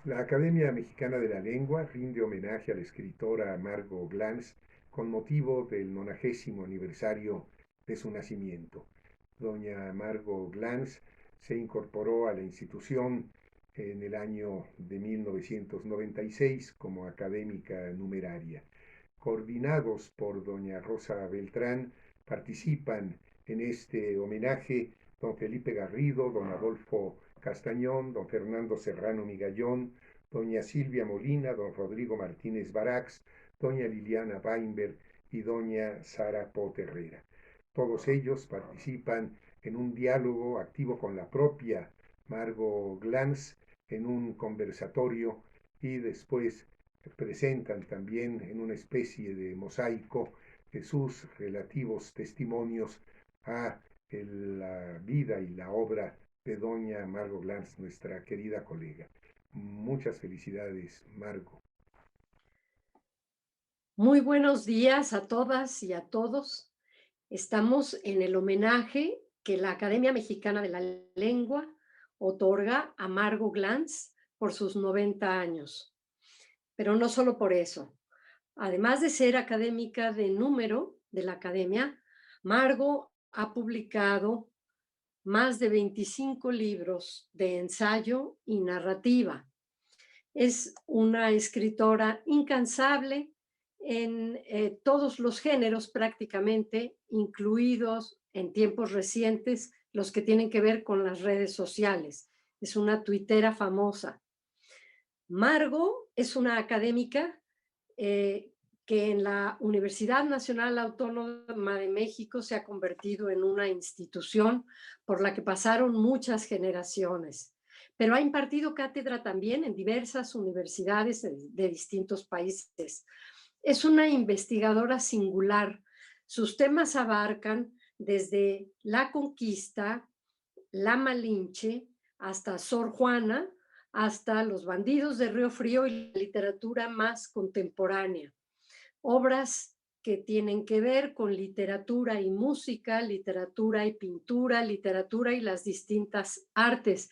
La Academia Mexicana de la Lengua rinde homenaje a la escritora Margot Glantz con motivo del 90º aniversario de su nacimiento. Doña Margot Glantz se incorporó a la institución en el año de 1996 como académica numeraria. Coordinados por doña Rosa Beltrán, participan en este homenaje don Felipe Garrido, don Adolfo Castañón, don Fernando Serrano Migallón, doña Silvia Molina, don Rodrigo Martínez Barax, doña Liliana Weinberg y doña Sara Poterrera. Todos ellos participan en un diálogo activo con la propia Margot Glantz en un conversatorio y después presentan también en una especie de mosaico sus relativos testimonios a la vida y la obra de doña Margot Glantz, nuestra querida colega. Muchas felicidades, Margot. Muy buenos días a todas y a todos. Estamos en el homenaje que la Academia Mexicana de la Lengua otorga a Margot Glantz por sus 90 años. Pero no solo por eso. Además de ser académica de número de la Academia, Margot ha publicado más de 25 libros de ensayo y narrativa. Es una escritora incansable en todos los géneros prácticamente, incluidos en tiempos recientes los que tienen que ver con las redes sociales. Es una tuitera famosa. Margot es una académica que en la Universidad Nacional Autónoma de México se ha convertido en una institución por la que pasaron muchas generaciones, pero ha impartido cátedra también en diversas universidades de distintos países. Es una investigadora singular. Sus temas abarcan desde la conquista, la Malinche, hasta Sor Juana, hasta Los bandidos de Río Frío y la literatura más contemporánea. Obras que tienen que ver con literatura y música, literatura y pintura, literatura y las distintas artes.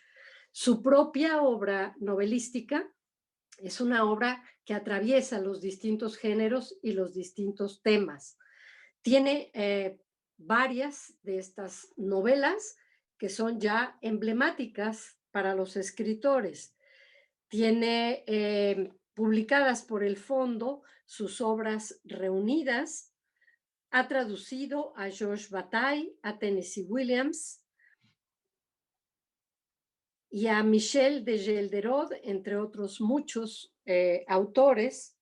Su propia obra novelística es una obra que atraviesa los distintos géneros y los distintos temas. Tiene varias de estas novelas que son ya emblemáticas para los escritores. Tiene publicadas por el Fondo sus obras reunidas. Ha traducido a Georges Bataille, a Tennessee Williams y a Michel de Gelderod, entre otros muchos autores.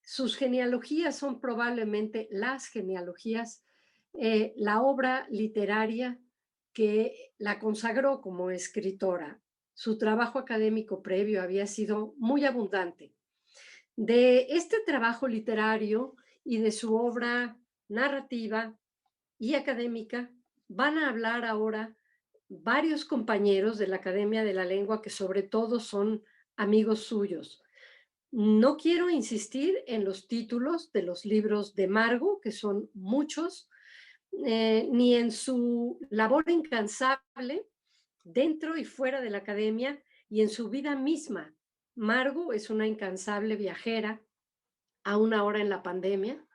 Sus genealogías son probablemente las genealogías, la obra literaria que la consagró como escritora. Su trabajo académico previo había sido muy abundante. De este trabajo literario y de su obra narrativa y académica van a hablar ahora varios compañeros de la Academia de la Lengua que sobre todo son amigos suyos. No quiero insistir en los títulos de los libros de Margot, que son muchos, ni en su labor incansable dentro y fuera de la academia y en su vida misma. Margot es una incansable viajera, aún ahora en la pandemia,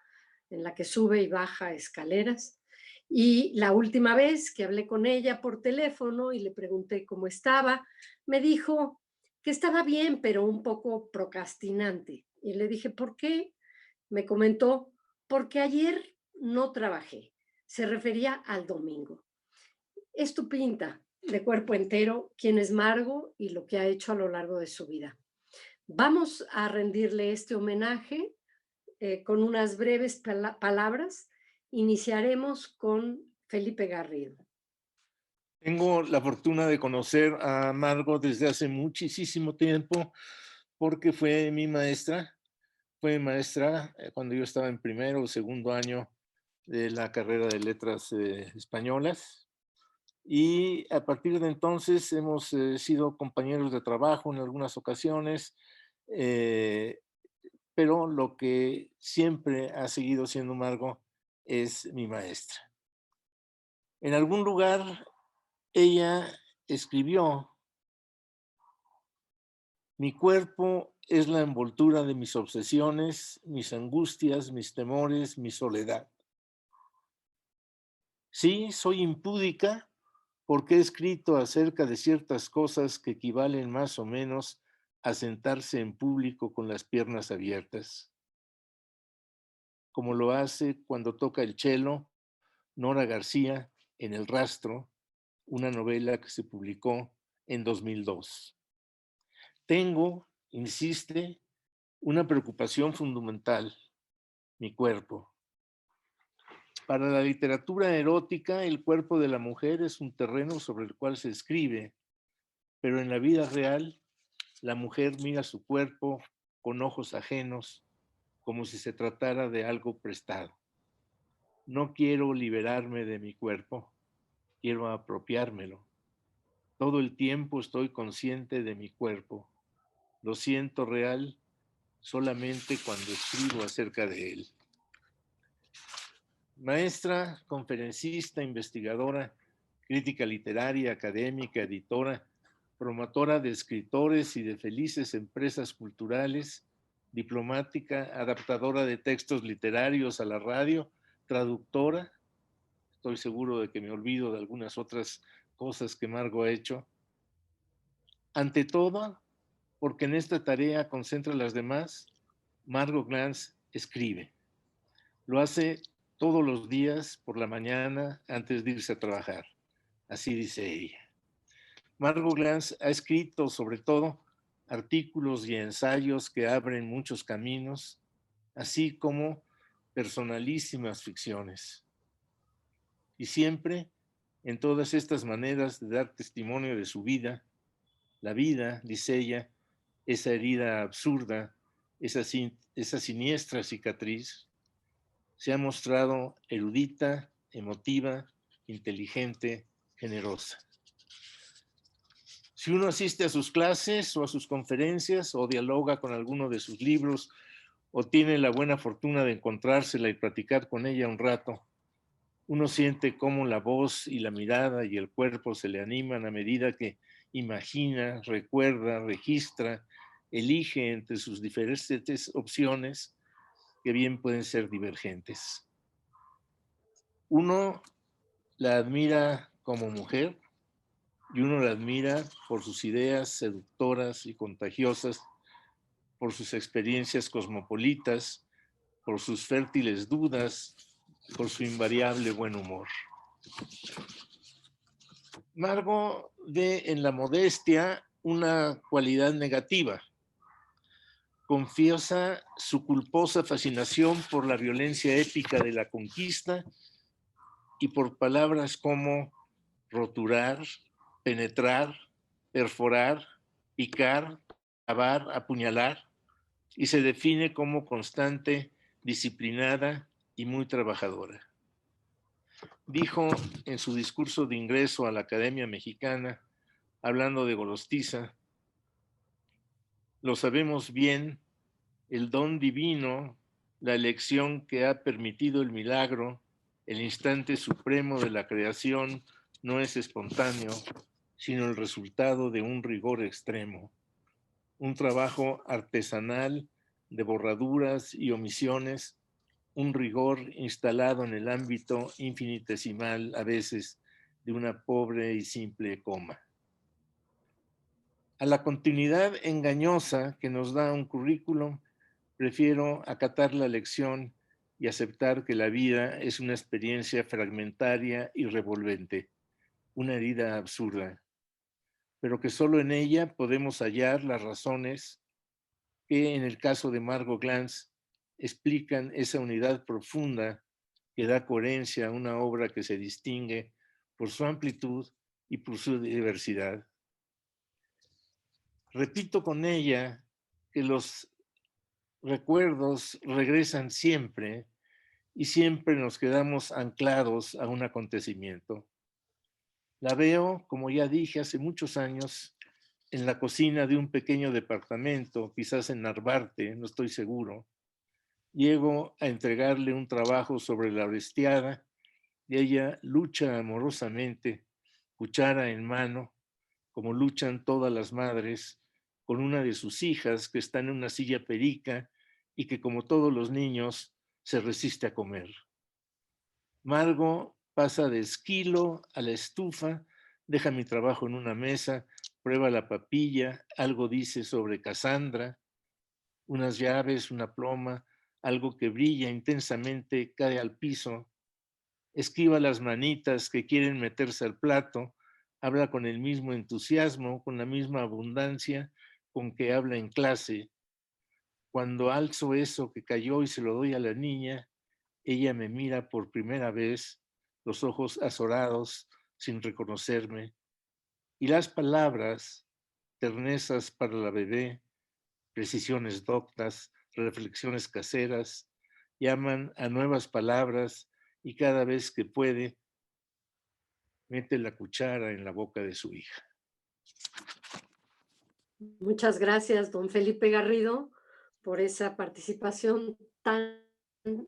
en la que sube y baja escaleras. Y la última vez que hablé con ella por teléfono y le pregunté cómo estaba, me dijo que estaba bien, pero un poco procrastinante. Y le dije, ¿por qué? Me comentó, porque ayer no trabajé. Se refería al domingo. Es tu pinta de cuerpo entero quién es Margot y lo que ha hecho a lo largo de su vida. Vamos a rendirle este homenaje con unas breves palabras. Iniciaremos con Felipe Garrido. Tengo la fortuna de conocer a Margot desde hace muchísimo tiempo porque fue maestra cuando yo estaba en primero o segundo año de la carrera de letras españolas, y a partir de entonces hemos sido compañeros de trabajo en algunas ocasiones, eh, pero lo que siempre ha seguido siendo Margot es mi maestra. En algún lugar ella escribió Mi cuerpo es la envoltura de mis obsesiones, mis angustias, mis temores, mi soledad. Sí, soy impúdica porque he escrito acerca de ciertas cosas que equivalen más o menos a sentarse en público con las piernas abiertas, como lo hace cuando toca el cello Nora García en El Rastro, una novela que se publicó en 2002. Tengo, insiste, una preocupación fundamental, mi cuerpo. Para la literatura erótica, el cuerpo de la mujer es un terreno sobre el cual se escribe, pero en la vida real, la mujer mira su cuerpo con ojos ajenos, como si se tratara de algo prestado. No quiero liberarme de mi cuerpo, quiero apropiármelo. Todo el tiempo estoy consciente de mi cuerpo. Lo siento real solamente cuando escribo acerca de él. Maestra, conferencista, investigadora, crítica literaria, académica, editora, promotora de escritores y de felices empresas culturales, diplomática, adaptadora de textos literarios a la radio, traductora. Estoy seguro de que me olvido de algunas otras cosas que Margo ha hecho. Ante todo, porque en esta tarea concentra las demás, Margo Glantz escribe. Lo hace todos los días por la mañana antes de irse a trabajar. Así dice ella. Margo Glantz ha escrito sobre todo artículos y ensayos que abren muchos caminos, así como personalísimas ficciones. Y siempre, en todas estas maneras de dar testimonio de su vida, la vida, dice ella, esa herida absurda, esa siniestra cicatriz, se ha mostrado erudita, emotiva, inteligente, generosa. Si uno asiste a sus clases o a sus conferencias o dialoga con alguno de sus libros o tiene la buena fortuna de encontrársela y platicar con ella un rato, uno siente cómo la voz y la mirada y el cuerpo se le animan a medida que imagina, recuerda, registra, elige entre sus diferentes opciones que bien pueden ser divergentes. Uno la admira como mujer y uno la admira por sus ideas seductoras y contagiosas, por sus experiencias cosmopolitas, por sus fértiles dudas, por su invariable buen humor. Margo ve en la modestia una cualidad negativa. Confiesa su culposa fascinación por la violencia épica de la conquista y por palabras como roturar, penetrar, perforar, picar, clavar, apuñalar, y se define como constante, disciplinada y muy trabajadora. Dijo en su discurso de ingreso a la Academia Mexicana, hablando de Gorostiza, lo sabemos bien, el don divino, la elección que ha permitido el milagro, el instante supremo de la creación, no es espontáneo, sino el resultado de un rigor extremo, un trabajo artesanal de borraduras y omisiones, un rigor instalado en el ámbito infinitesimal, a veces, de una pobre y simple coma. A la continuidad engañosa que nos da un currículum, prefiero acatar la lección y aceptar que la vida es una experiencia fragmentaria y revolvente, una herida absurda, pero que solo en ella podemos hallar las razones que, en el caso de Margo Glantz, explican esa unidad profunda que da coherencia a una obra que se distingue por su amplitud y por su diversidad. Repito con ella que los recuerdos regresan siempre y siempre nos quedamos anclados a un acontecimiento. La veo, como ya dije, hace muchos años en la cocina de un pequeño departamento, quizás en Narvarte, no estoy seguro. Llego a entregarle un trabajo sobre la Orestiada y ella lucha amorosamente, cuchara en mano, como luchan todas las madres, con una de sus hijas que está en una silla perica y que, como todos los niños, se resiste a comer. Margo pasa de esquilo a la estufa, deja mi trabajo en una mesa, prueba la papilla, algo dice sobre Cassandra, unas llaves, una pluma, algo que brilla intensamente cae al piso, esquiva las manitas que quieren meterse al plato, habla con el mismo entusiasmo, con la misma abundancia con que habla en clase. Cuando alzo eso que cayó y se lo doy a la niña, ella me mira por primera vez, los ojos azorados, sin reconocerme, y las palabras, ternezas para la bebé, precisiones doctas, reflexiones caseras, llaman a nuevas palabras y cada vez que puede, mete la cuchara en la boca de su hija. Muchas gracias, don Felipe Garrido, por esa participación tan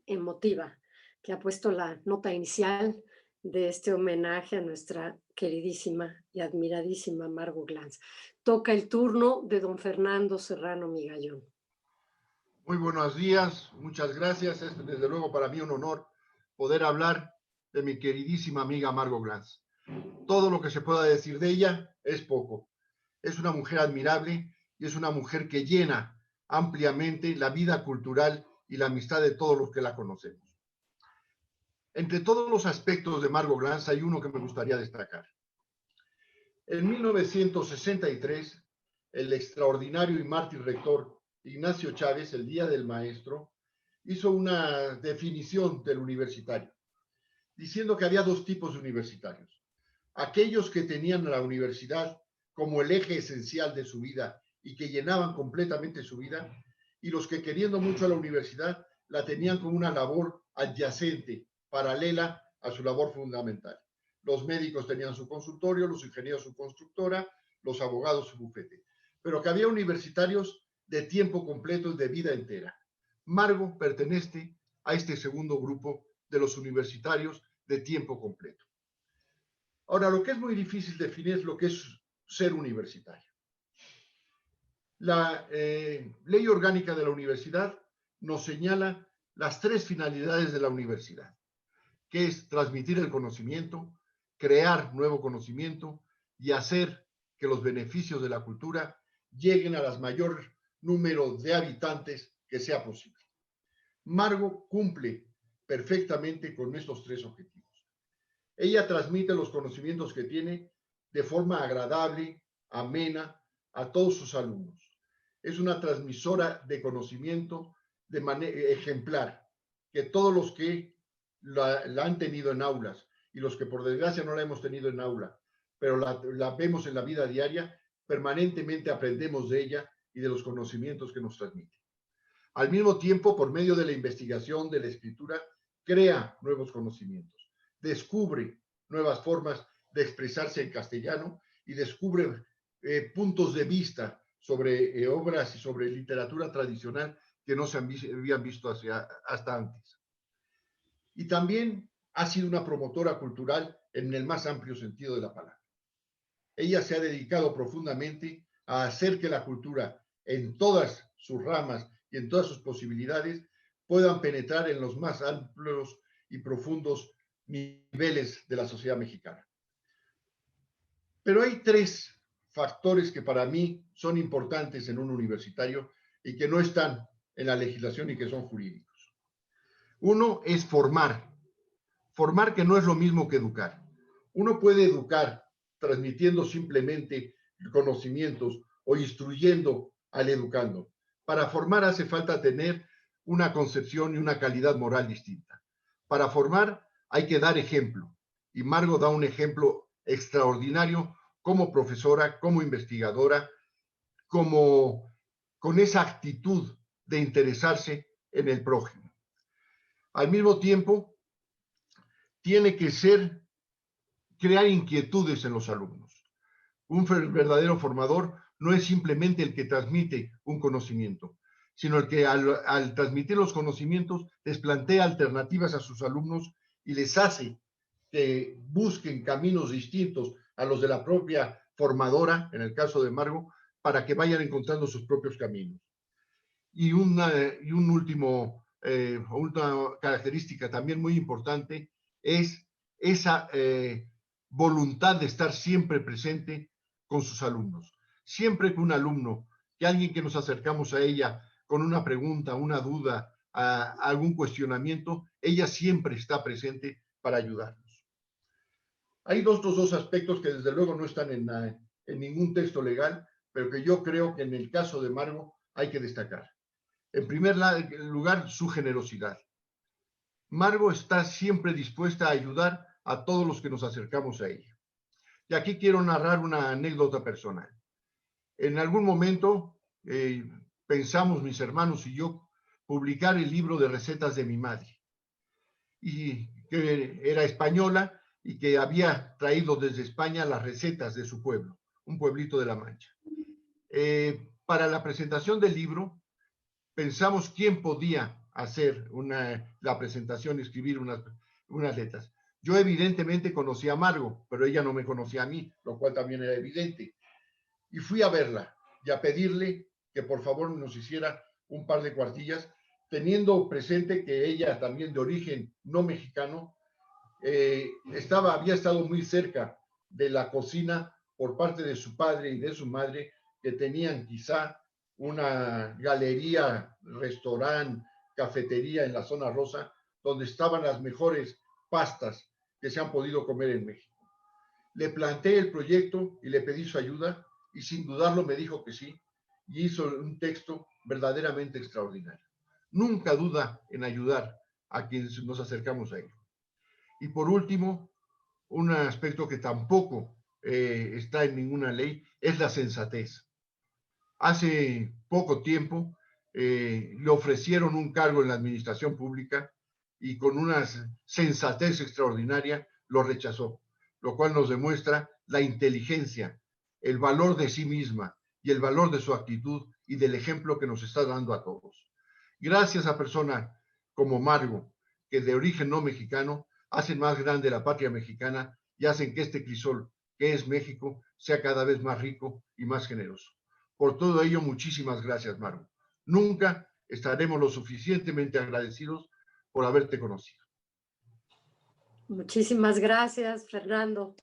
emotiva que ha puesto la nota inicial de este homenaje a nuestra queridísima y admiradísima Margo Glantz. Toca el turno de don Fernando Serrano Migallón. Muy buenos días, muchas gracias. Es desde luego para mí un honor poder hablar de mi queridísima amiga Margo Glantz. Todo lo que se pueda decir de ella es poco. Es una mujer admirable y es una mujer que llena ampliamente la vida cultural y la amistad de todos los que la conocemos. Entre todos los aspectos de Margo Glantz hay uno que me gustaría destacar. En 1963, el extraordinario y mártir rector Ignacio Chávez, el Día del Maestro, hizo una definición del universitario, diciendo que había dos tipos de universitarios. Aquellos que tenían la universidad como el eje esencial de su vida y que llenaban completamente su vida, y los que, queriendo mucho a la universidad, la tenían como una labor adyacente, paralela a su labor fundamental. Los médicos tenían su consultorio, los ingenieros su constructora, los abogados su bufete, pero que había universitarios de tiempo completo y de vida entera. Margo pertenece a este segundo grupo de los universitarios de tiempo completo. Ahora, lo que es muy difícil definir es lo que es ser universitario. La ley orgánica de la universidad nos señala las tres finalidades de la universidad, que es transmitir el conocimiento, crear nuevo conocimiento y hacer que los beneficios de la cultura lleguen a las mayor número de habitantes que sea posible. Margo cumple perfectamente con estos tres objetivos. Ella transmite los conocimientos que tiene de forma agradable, amena, a todos sus alumnos. Es una transmisora de conocimiento de manera ejemplar, que todos los que la han tenido en aulas y los que por desgracia no la hemos tenido en aula, pero la vemos en la vida diaria, permanentemente aprendemos de ella y de los conocimientos que nos transmite. Al mismo tiempo, por medio de la investigación, de la escritura, crea nuevos conocimientos, descubre nuevas formas de expresarse en castellano y descubre puntos de vista sobre obras y sobre literatura tradicional que no se habían visto hasta antes. Y también ha sido una promotora cultural en el más amplio sentido de la palabra. Ella se ha dedicado profundamente a hacer que la cultura, en todas sus ramas y en todas sus posibilidades, puedan penetrar en los más amplios y profundos niveles de la sociedad mexicana. Pero hay tres factores que para mí son importantes en un universitario y que no están en la legislación y que son jurídicos. Uno es formar. Formar, que no es lo mismo que educar. Uno puede educar transmitiendo simplemente conocimientos o instruyendo al educando. Para formar hace falta tener una concepción y una calidad moral distinta. Para formar hay que dar ejemplo. Y Margo da un ejemplo extraordinario como profesora, como investigadora, con esa actitud de interesarse en el prójimo. Al mismo tiempo, tiene que crear inquietudes en los alumnos. Un verdadero formador no es simplemente el que transmite un conocimiento, sino el que al transmitir los conocimientos les plantea alternativas a sus alumnos y les hace que busquen caminos distintos a los de la propia formadora, en el caso de Margo, para que vayan encontrando sus propios caminos. Y un última característica también muy importante es esa voluntad de estar siempre presente con sus alumnos. Siempre que un alumno, que alguien que nos acercamos a ella con una pregunta, una duda, algún cuestionamiento, ella siempre está presente para ayudarnos. Hay dos aspectos que desde luego no están en ningún texto legal, pero que yo creo que en el caso de Margo hay que destacar. En primer lugar, su generosidad. Margo está siempre dispuesta a ayudar a todos los que nos acercamos a ella. Y aquí quiero narrar una anécdota personal. En algún momento pensamos mis hermanos y yo publicar el libro de recetas de mi madre, y que era española y que había traído desde España las recetas de su pueblo, un pueblito de La Mancha. Para la presentación del libro, pensamos quién podía hacer la presentación, escribir unas letras. Yo evidentemente conocía a Margo, pero ella no me conocía a mí, lo cual también era evidente. Y fui a verla y a pedirle que por favor nos hiciera un par de cuartillas, teniendo presente que ella también de origen no mexicano, había estado muy cerca de la cocina por parte de su padre y de su madre, que tenían quizá una galería, restaurante, cafetería en la zona rosa, donde estaban las mejores pastas que se han podido comer en México. Le planteé el proyecto y le pedí su ayuda, y sin dudarlo me dijo que sí, y hizo un texto verdaderamente extraordinario. Nunca duda en ayudar a quienes nos acercamos a él. Y por último, un aspecto que tampoco está en ninguna ley es la sensatez. Hace poco tiempo le ofrecieron un cargo en la administración pública y con una sensatez extraordinaria lo rechazó, lo cual nos demuestra la inteligencia, el valor de sí misma y el valor de su actitud y del ejemplo que nos está dando a todos. Gracias a personas como Margo, que de origen no mexicano, hacen más grande la patria mexicana y hacen que este crisol, que es México, sea cada vez más rico y más generoso. Por todo ello, muchísimas gracias, Margo. Nunca estaremos lo suficientemente agradecidos por haberte conocido. Muchísimas gracias, Fernando.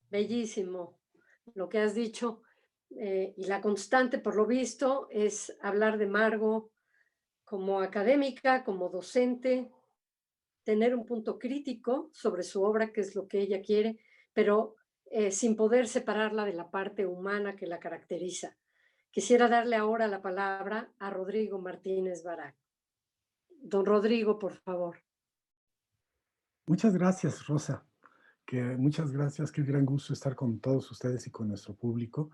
Bellísimo lo que has dicho. Y la constante, por lo visto, es hablar de Margo como académica, como docente, tener un punto crítico sobre su obra, que es lo que ella quiere, pero sin poder separarla de la parte humana que la caracteriza. Quisiera darle ahora la palabra a Rodrigo Martínez Barak. Don Rodrigo, por favor. Muchas gracias, Rosa. Muchas gracias. Qué gran gusto estar con todos ustedes y con nuestro público,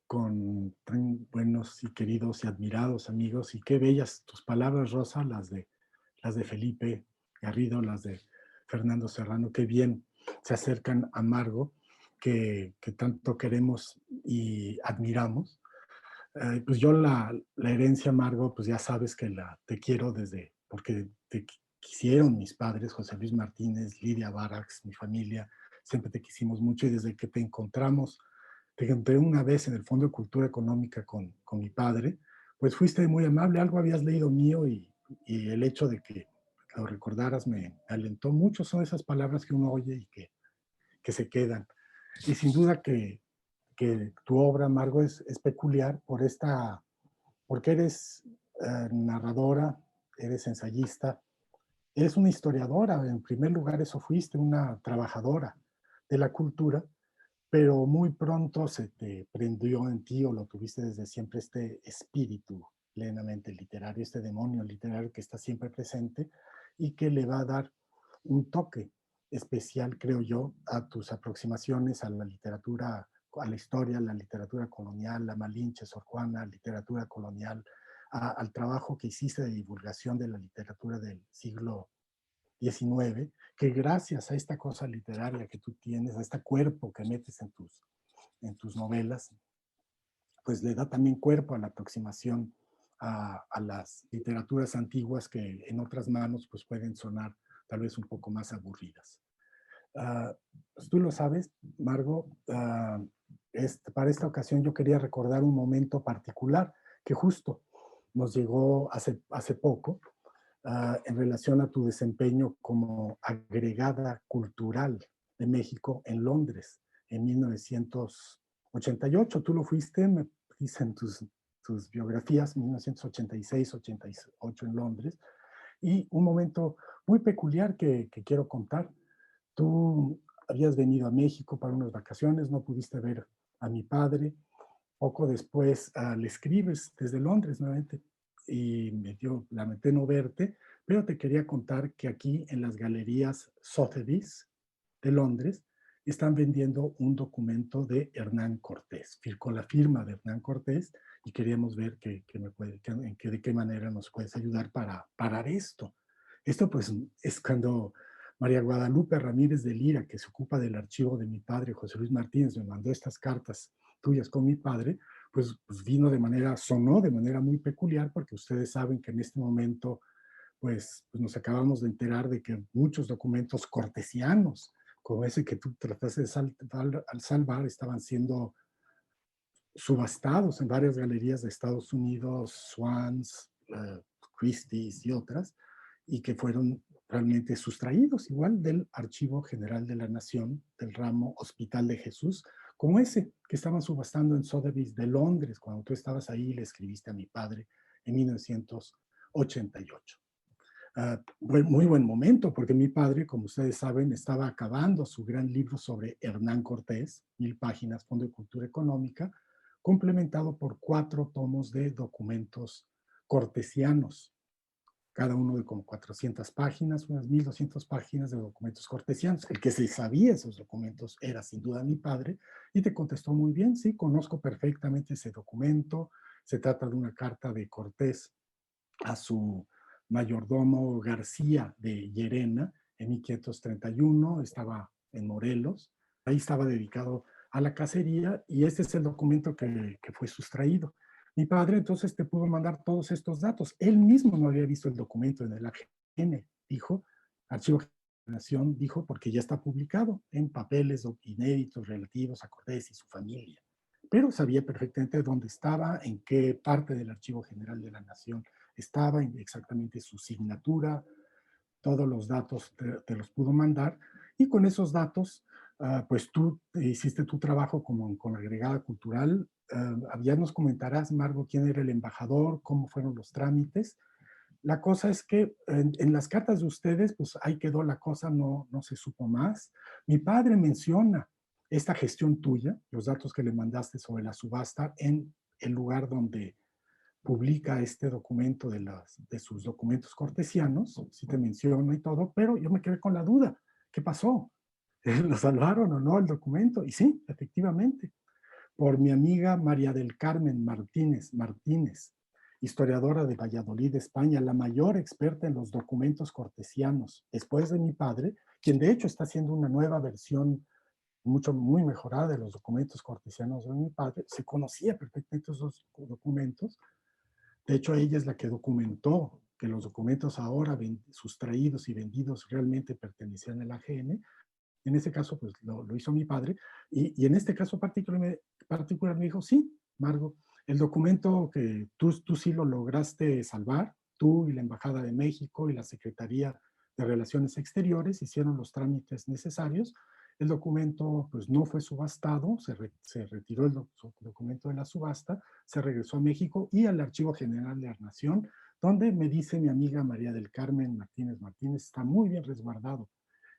con tan buenos y queridos y admirados amigos. Y qué bellas tus palabras, Rosa, las de Felipe Garrido, las de Fernando Serrano. Qué bien se acercan a Margo, que tanto queremos y admiramos. Pues yo la herencia, Margo, pues ya sabes que te quiero porque te quisieron mis padres, José Luis Martínez, Lidia Barax, mi familia, siempre te quisimos mucho, y desde que te encontré una vez en el Fondo de Cultura Económica con mi padre, pues fuiste muy amable, algo habías leído mío, y el hecho de que lo recordaras me alentó mucho. Son esas palabras que uno oye y que se quedan. Y sin duda que tu obra, Margo, es peculiar porque eres narradora, eres ensayista, eres una historiadora. En primer lugar, eso fuiste, una trabajadora de la cultura, pero muy pronto se te prendió en ti, o lo tuviste desde siempre, este espíritu plenamente literario, este demonio literario que está siempre presente y que le va a dar un toque especial, creo yo, a tus aproximaciones a la literatura, a la historia, a la literatura colonial, la Malinche, Sor Juana, literatura colonial, al trabajo que hiciste de divulgación de la literatura del siglo XIX, que gracias a esta cosa literaria que tú tienes, a este cuerpo que metes en tus novelas, pues le da también cuerpo a la aproximación a las literaturas antiguas, que en otras manos pues pueden sonar tal vez un poco más aburridas. Pues tú lo sabes, Margo, para esta ocasión yo quería recordar un momento particular que justo nos llegó hace poco, en relación a tu desempeño como agregada cultural de México en Londres en 1988. Tú lo fuiste, me dicen tus biografías, 1986-88 en Londres. Y un momento muy peculiar que quiero contar. Tú habías venido a México para unas vacaciones, no pudiste ver a mi padre. Poco después le escribes desde Londres nuevamente y lamenté no verte, pero te quería contar que aquí en las galerías Sotheby's de Londres están vendiendo un documento de Hernán Cortés, con la firma de Hernán Cortés, y queríamos ver de qué manera nos puedes ayudar para parar esto. Esto pues es cuando María Guadalupe Ramírez de Lira, que se ocupa del archivo de mi padre, José Luis Martínez, me mandó estas cartas tuyas con mi padre, pues sonó de manera muy peculiar, porque ustedes saben que en este momento pues nos acabamos de enterar de que muchos documentos cortesianos, como ese que tú trataste de salvar, estaban siendo subastados en varias galerías de Estados Unidos, Swans, Christie's y otras, y que fueron realmente sustraídos igual del Archivo General de la Nación, del ramo Hospital de Jesús, como ese que estaban subastando en Sotheby's de Londres, cuando tú estabas ahí y le escribiste a mi padre en 1988. Muy buen momento, porque mi padre, como ustedes saben, estaba acabando su gran libro sobre Hernán Cortés, 1000 páginas, Fondo de Cultura Económica, complementado por 4 tomos de documentos cortesianos, cada uno de como 400 páginas, unas 1200 páginas de documentos cortesianos. El que se sabía esos documentos era sin duda mi padre, y te contestó muy bien: sí, conozco perfectamente ese documento, se trata de una carta de Cortés a su mayordomo García de Llerena en 1531, estaba en Morelos, ahí estaba dedicado a la cacería, y este es el documento que fue sustraído. Mi padre entonces te pudo mandar todos estos datos. Él mismo no había visto el documento en el AGN, dijo, Archivo de la Nación, dijo, porque ya está publicado en papeles inéditos relativos a Cortés y su familia. Pero sabía perfectamente dónde estaba, en qué parte del Archivo General de la Nación estaba, exactamente su signatura, todos los datos te los pudo mandar, y con esos datos, pues tú hiciste tu trabajo con la agregada cultural. Ya nos comentarás, Margo, quién era el embajador, cómo fueron los trámites. La cosa es que en las cartas de ustedes, pues ahí quedó la cosa, no se supo más. Mi padre menciona esta gestión tuya, los datos que le mandaste sobre la subasta, en el lugar donde publica este documento de sus documentos cortesianos, sí te menciono y todo, pero yo me quedé con la duda. ¿Qué pasó? ¿Lo salvaron o no el documento? Y sí, efectivamente, por mi amiga María del Carmen Martínez, historiadora de Valladolid, España, la mayor experta en los documentos cortesianos, después de mi padre, quien de hecho está haciendo una nueva versión muy mejorada de los documentos cortesianos de mi padre. Se conocía perfectamente esos documentos. De hecho, ella es la que documentó que los documentos ahora sustraídos y vendidos realmente pertenecían al AGN. En ese caso, pues lo hizo mi padre. Y en este caso particular me dijo: sí, Margo, el documento que tú sí lo lograste salvar, tú y la Embajada de México y la Secretaría de Relaciones Exteriores hicieron los trámites necesarios. El documento pues no fue subastado, se retiró el documento de la subasta, se regresó a México y al Archivo General de la Nación, donde me dice mi amiga María del Carmen Martínez, está muy bien resguardado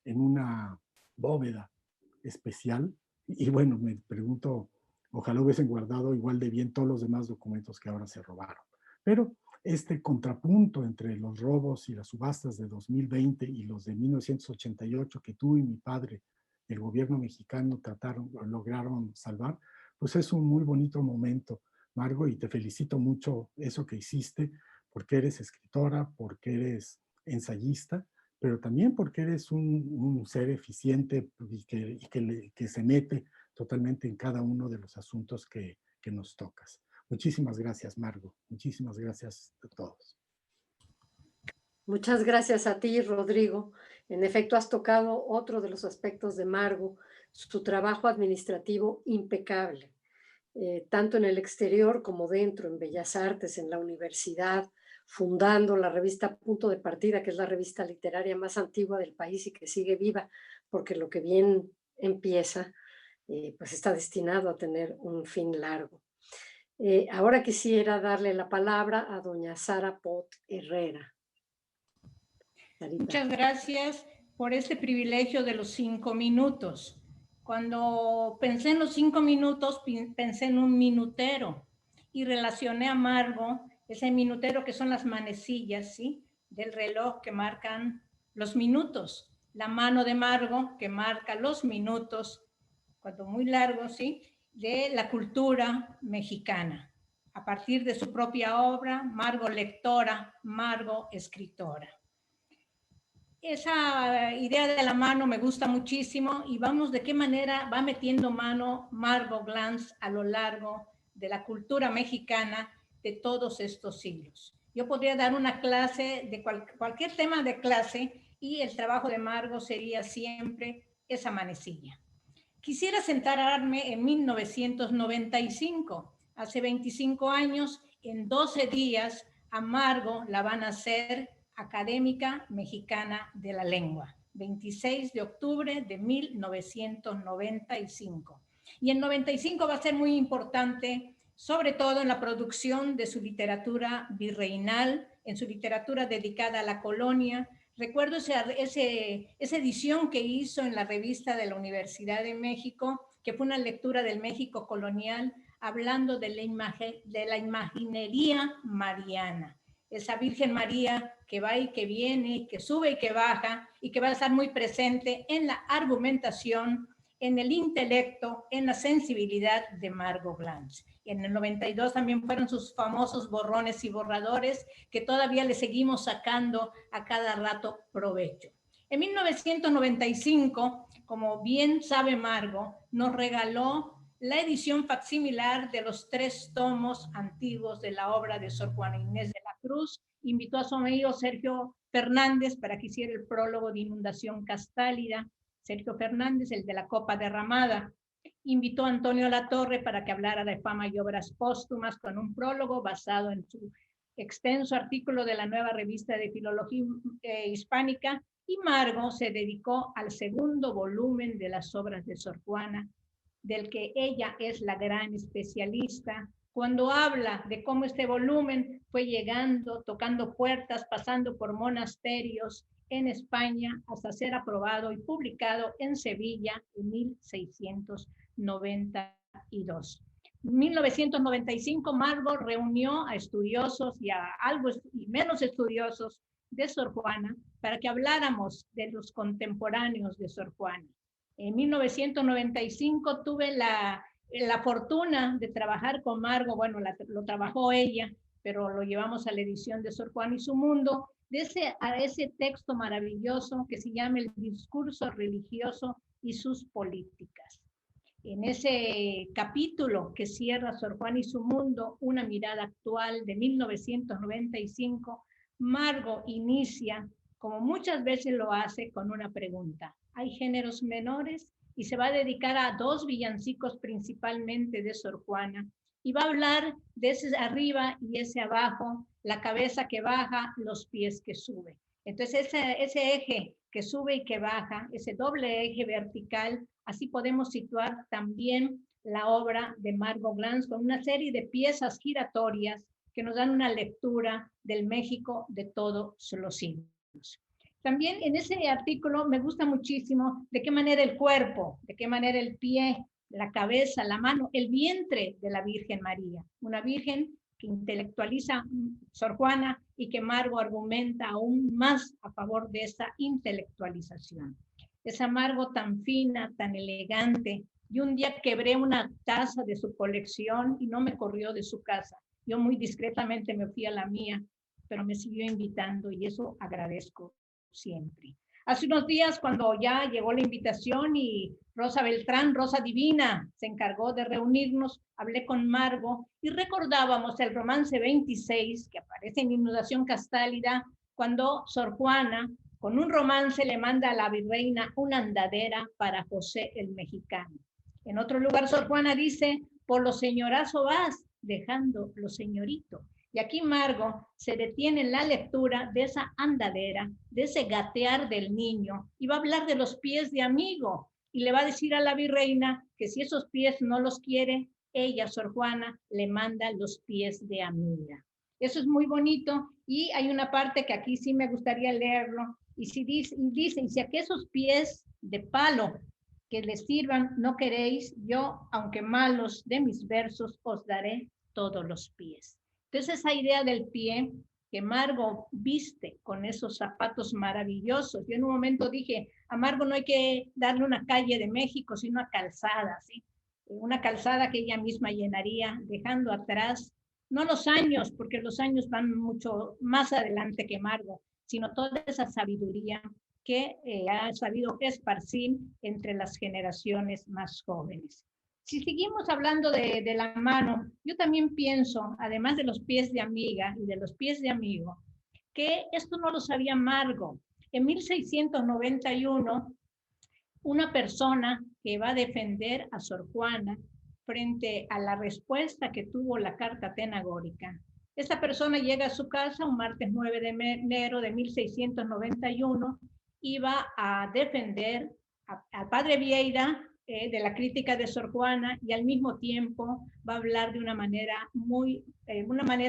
en una bóveda especial. Y bueno, me pregunto, ojalá hubiesen guardado igual de bien todos los demás documentos que ahora se robaron. Pero este contrapunto entre los robos y las subastas de 2020 y los de 1988 que tú y mi padre, el gobierno mexicano, lograron salvar, pues es un muy bonito momento, Margo, y te felicito mucho eso que hiciste, porque eres escritora, porque eres ensayista, pero también porque eres un ser eficiente y que se mete totalmente en cada uno de los asuntos que nos tocas. Muchísimas gracias, Margo. Muchísimas gracias a todos. Muchas gracias a ti, Rodrigo. En efecto, has tocado otro de los aspectos de Margo, su trabajo administrativo impecable, tanto en el exterior como dentro, en Bellas Artes, en la universidad, fundando la revista Punto de Partida, que es la revista literaria más antigua del país y que sigue viva, porque lo que bien empieza, pues está destinado a tener un fin largo. Ahora quisiera darle la palabra a doña Sara Pot Herrera. Sarita. Muchas gracias por este privilegio de los 5 minutos. Cuando pensé en los 5 minutos, pensé en un minutero y relacioné a Margo, ese minutero que son las manecillas, ¿sí?, del reloj que marcan los minutos. La mano de Margo que marca los minutos, cuando muy largos, ¿sí?, de la cultura mexicana. A partir de su propia obra, Margo lectora, Margo escritora. Esa idea de la mano me gusta muchísimo y vamos de qué manera va metiendo mano Margo Glantz a lo largo de la cultura mexicana de todos estos siglos. Yo podría dar una clase de cualquier tema de clase y el trabajo de Margo sería siempre esa manecilla. Quisiera centrarme en 1995. Hace 25 años, en 12 días, a Margo la van a hacer Académica Mexicana de la Lengua, 26 de octubre de 1995. Y en 95 va a ser muy importante, sobre todo en la producción de su literatura virreinal, en su literatura dedicada a la colonia. Recuerdo esa edición que hizo en la revista de la Universidad de México, que fue una lectura del México colonial, hablando de la imaginería mariana. Esa Virgen María que va y que viene, que sube y que baja, y que va a estar muy presente en la argumentación, en el intelecto, en la sensibilidad de Margo Glantz. En el 92 también fueron sus famosos borrones y borradores, que todavía le seguimos sacando a cada rato provecho. En 1995, como bien sabe Margo, nos regaló la edición facsimilar de los 3 tomos antiguos de la obra de Sor Juana Inés de la Cruz. Invitó a su amigo Sergio Fernández para que hiciera el prólogo de Inundación Castálida. Sergio Fernández, el de la Copa Derramada. Invitó a Antonio Latorre para que hablara de fama y obras póstumas con un prólogo basado en su extenso artículo de la nueva revista de Filología Hispánica. Y Margo se dedicó al segundo volumen de las obras de Sor Juana, del que ella es la gran especialista, cuando habla de cómo este volumen fue llegando, tocando puertas, pasando por monasterios en España, hasta ser aprobado y publicado en Sevilla en 1692. En 1995, Margo reunió a estudiosos y a algo y menos estudiosos de Sor Juana para que habláramos de los contemporáneos de Sor Juana. En 1995 tuve la fortuna de trabajar con Margo, bueno, lo trabajó ella, pero lo llevamos a la edición de Sor Juana y su mundo, a ese texto maravilloso que se llama El discurso religioso y sus políticas. En ese capítulo que cierra Sor Juana y su mundo, una mirada actual de 1995, Margo inicia, como muchas veces lo hace, con una pregunta. ¿Hay géneros menores? Y se va a dedicar a 2 villancicos principalmente de Sor Juana. Y va a hablar de ese arriba y ese abajo, la cabeza que baja, los pies que suben. Entonces ese eje que sube y que baja, ese doble eje vertical, así podemos situar también la obra de Margo Glantz con una serie de piezas giratorias que nos dan una lectura del México de todos los siglos. También en ese artículo me gusta muchísimo de qué manera el cuerpo, de qué manera el pie, la cabeza, la mano, el vientre de la Virgen María. Una Virgen que intelectualiza Sor Juana y que Margo argumenta aún más a favor de esa intelectualización. Esa Margo tan fina, tan elegante. Y un día quebré una taza de su colección y no me corrió de su casa. Yo muy discretamente me fui a la mía, pero me siguió invitando y eso agradezco siempre. Hace unos días, cuando ya llegó la invitación y Rosa Beltrán, Rosa Divina, se encargó de reunirnos, hablé con Margo y recordábamos el romance 26 que aparece en Inundación Castálida, cuando Sor Juana Con un romance le manda a la virreina una andadera para José el mexicano. En otro lugar, Sor Juana dice, por lo señorazo vas, dejando lo señorito. Y aquí Margo se detiene en la lectura de esa andadera, de ese gatear del niño, y va a hablar de los pies de amigo, y le va a decir a la virreina que si esos pies no los quiere, ella, Sor Juana, le manda los pies de amiga. Eso es muy bonito, y hay una parte que aquí sí me gustaría leerlo, y si dice, y si aquellos pies de palo que les sirvan no queréis, yo, aunque malos de mis versos, os daré todos los pies. Entonces esa idea del pie que Margo viste con esos zapatos maravillosos, yo en un momento dije, a Margo no hay que darle una calle de México, sino una calzada, ¿sí? Una calzada que ella misma llenaría, dejando atrás, no los años, porque los años van mucho más adelante que Margo, sino toda esa sabiduría que ha sabido esparcir entre las generaciones más jóvenes. Si seguimos hablando de la mano, yo también pienso, además de los pies de amiga y de los pies de amigo, que esto no lo sabía Margo. En 1691, una persona que va a defender a Sor Juana frente a la respuesta que tuvo la carta atenagórica. Esta persona llega a su casa un martes 9 de enero de 1691 y va a defender al padre Vieira de la crítica de Sor Juana, y al mismo tiempo va a hablar de una manera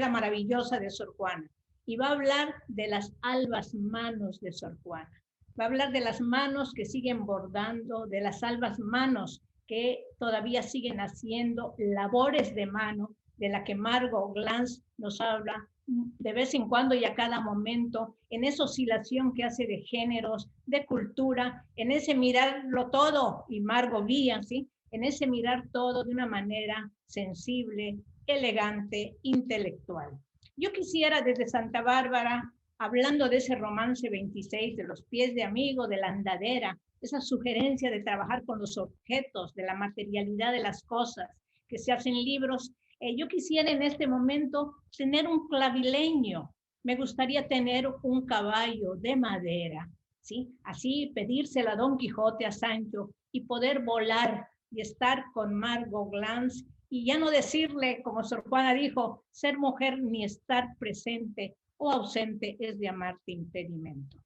maravillosa de Sor Juana, y va a hablar de las albas manos de Sor Juana. Va a hablar de las manos que siguen bordando, de las albas manos que todavía siguen haciendo labores de mano, de la que Margo Glantz nos habla de vez en cuando y a cada momento, en esa oscilación que hace de géneros, de cultura, en ese mirarlo todo, y Margo guía, ¿sí? En ese mirar todo de una manera sensible, elegante, intelectual. Yo quisiera desde Santa Bárbara, hablando de ese romance 26, de los pies de amigo, de la andadera, esa sugerencia de trabajar con los objetos, de la materialidad de las cosas, que se hacen libros, yo quisiera en este momento tener un clavileño, me gustaría tener un caballo de madera, ¿sí? Así pedírsela a Don Quijote, a Sancho, y poder volar y estar con Margo Glantz, y ya no decirle, como Sor Juana dijo, ser mujer ni estar presente o ausente es de amarte impedimento.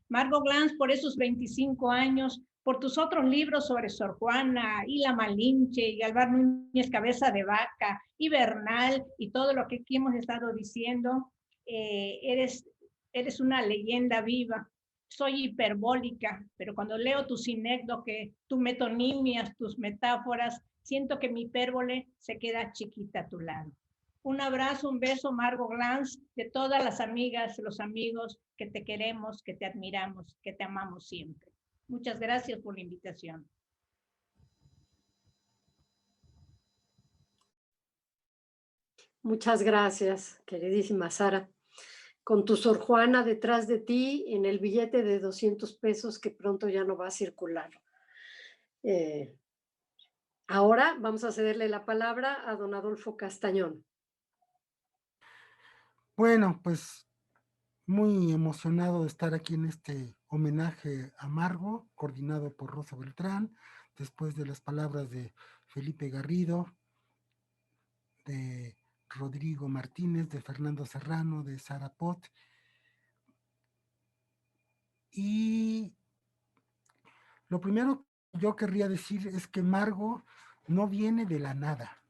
Margo Glantz, por esos 25 años, por tus otros libros sobre Sor Juana y La Malinche y Alvar Núñez Cabeza de Vaca y Bernal y todo lo que aquí hemos estado diciendo, eres una leyenda viva. Soy hiperbólica, pero cuando leo tu sinécdoque, tus metonimias, tus metáforas, siento que mi hipérbole se queda chiquita a tu lado. Un abrazo, un beso, Margo Glantz, de todas las amigas, los amigos que te queremos, que te admiramos, que te amamos siempre. Muchas gracias por la invitación. Muchas gracias, queridísima Sara. Con tu Sor Juana detrás de ti en el billete de 200 pesos que pronto ya no va a circular. Ahora vamos a cederle la palabra a don Adolfo Castañón. Bueno, pues muy emocionado de estar aquí en este homenaje a Margo, coordinado por Rosa Beltrán, después de las palabras de Felipe Garrido, de Rodrigo Martínez, de Fernando Serrano, de Sara Pot. Y lo primero que yo querría decir es que Margo no viene de la nada.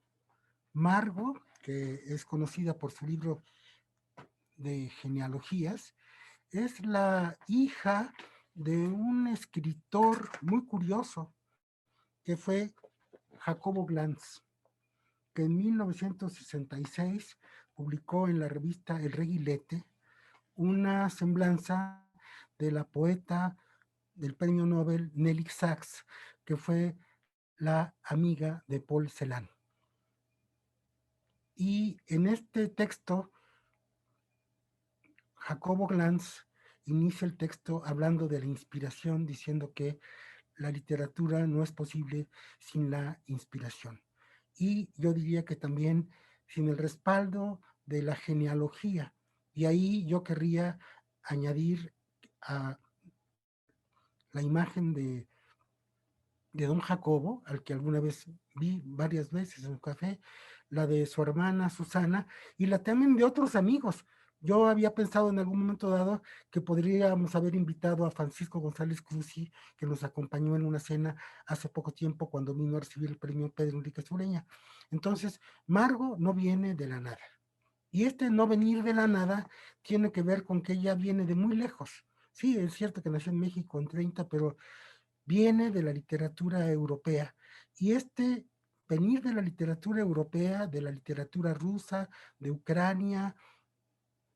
Margo, que es conocida por su libro de genealogías, es la hija de un escritor muy curioso que fue Jacobo Glantz, que en 1966 publicó en la revista El Reguilete una semblanza de la poeta del premio Nobel Nelly Sachs, que fue la amiga de Paul Celan. Y en este texto, Jacobo Glantz inicia el texto hablando de la inspiración, diciendo que la literatura no es posible sin la inspiración. Y yo diría que también sin el respaldo de la genealogía. Y ahí yo querría añadir a la imagen de don Jacobo, al que alguna vez vi varias veces en un café, la de su hermana Susana, y la también de otros amigos. Yo había pensado en algún momento dado que podríamos haber invitado a Francisco González Cruzzi, que nos acompañó en una cena hace poco tiempo cuando vino a recibir el premio Pedro Enrique Sureña. Entonces, Margo no viene de la nada. Y este no venir de la nada tiene que ver con que ella viene de muy lejos. Sí, es cierto que nació en México en 30, pero viene de la literatura europea. Y este venir de la literatura europea, de la literatura rusa, de Ucrania,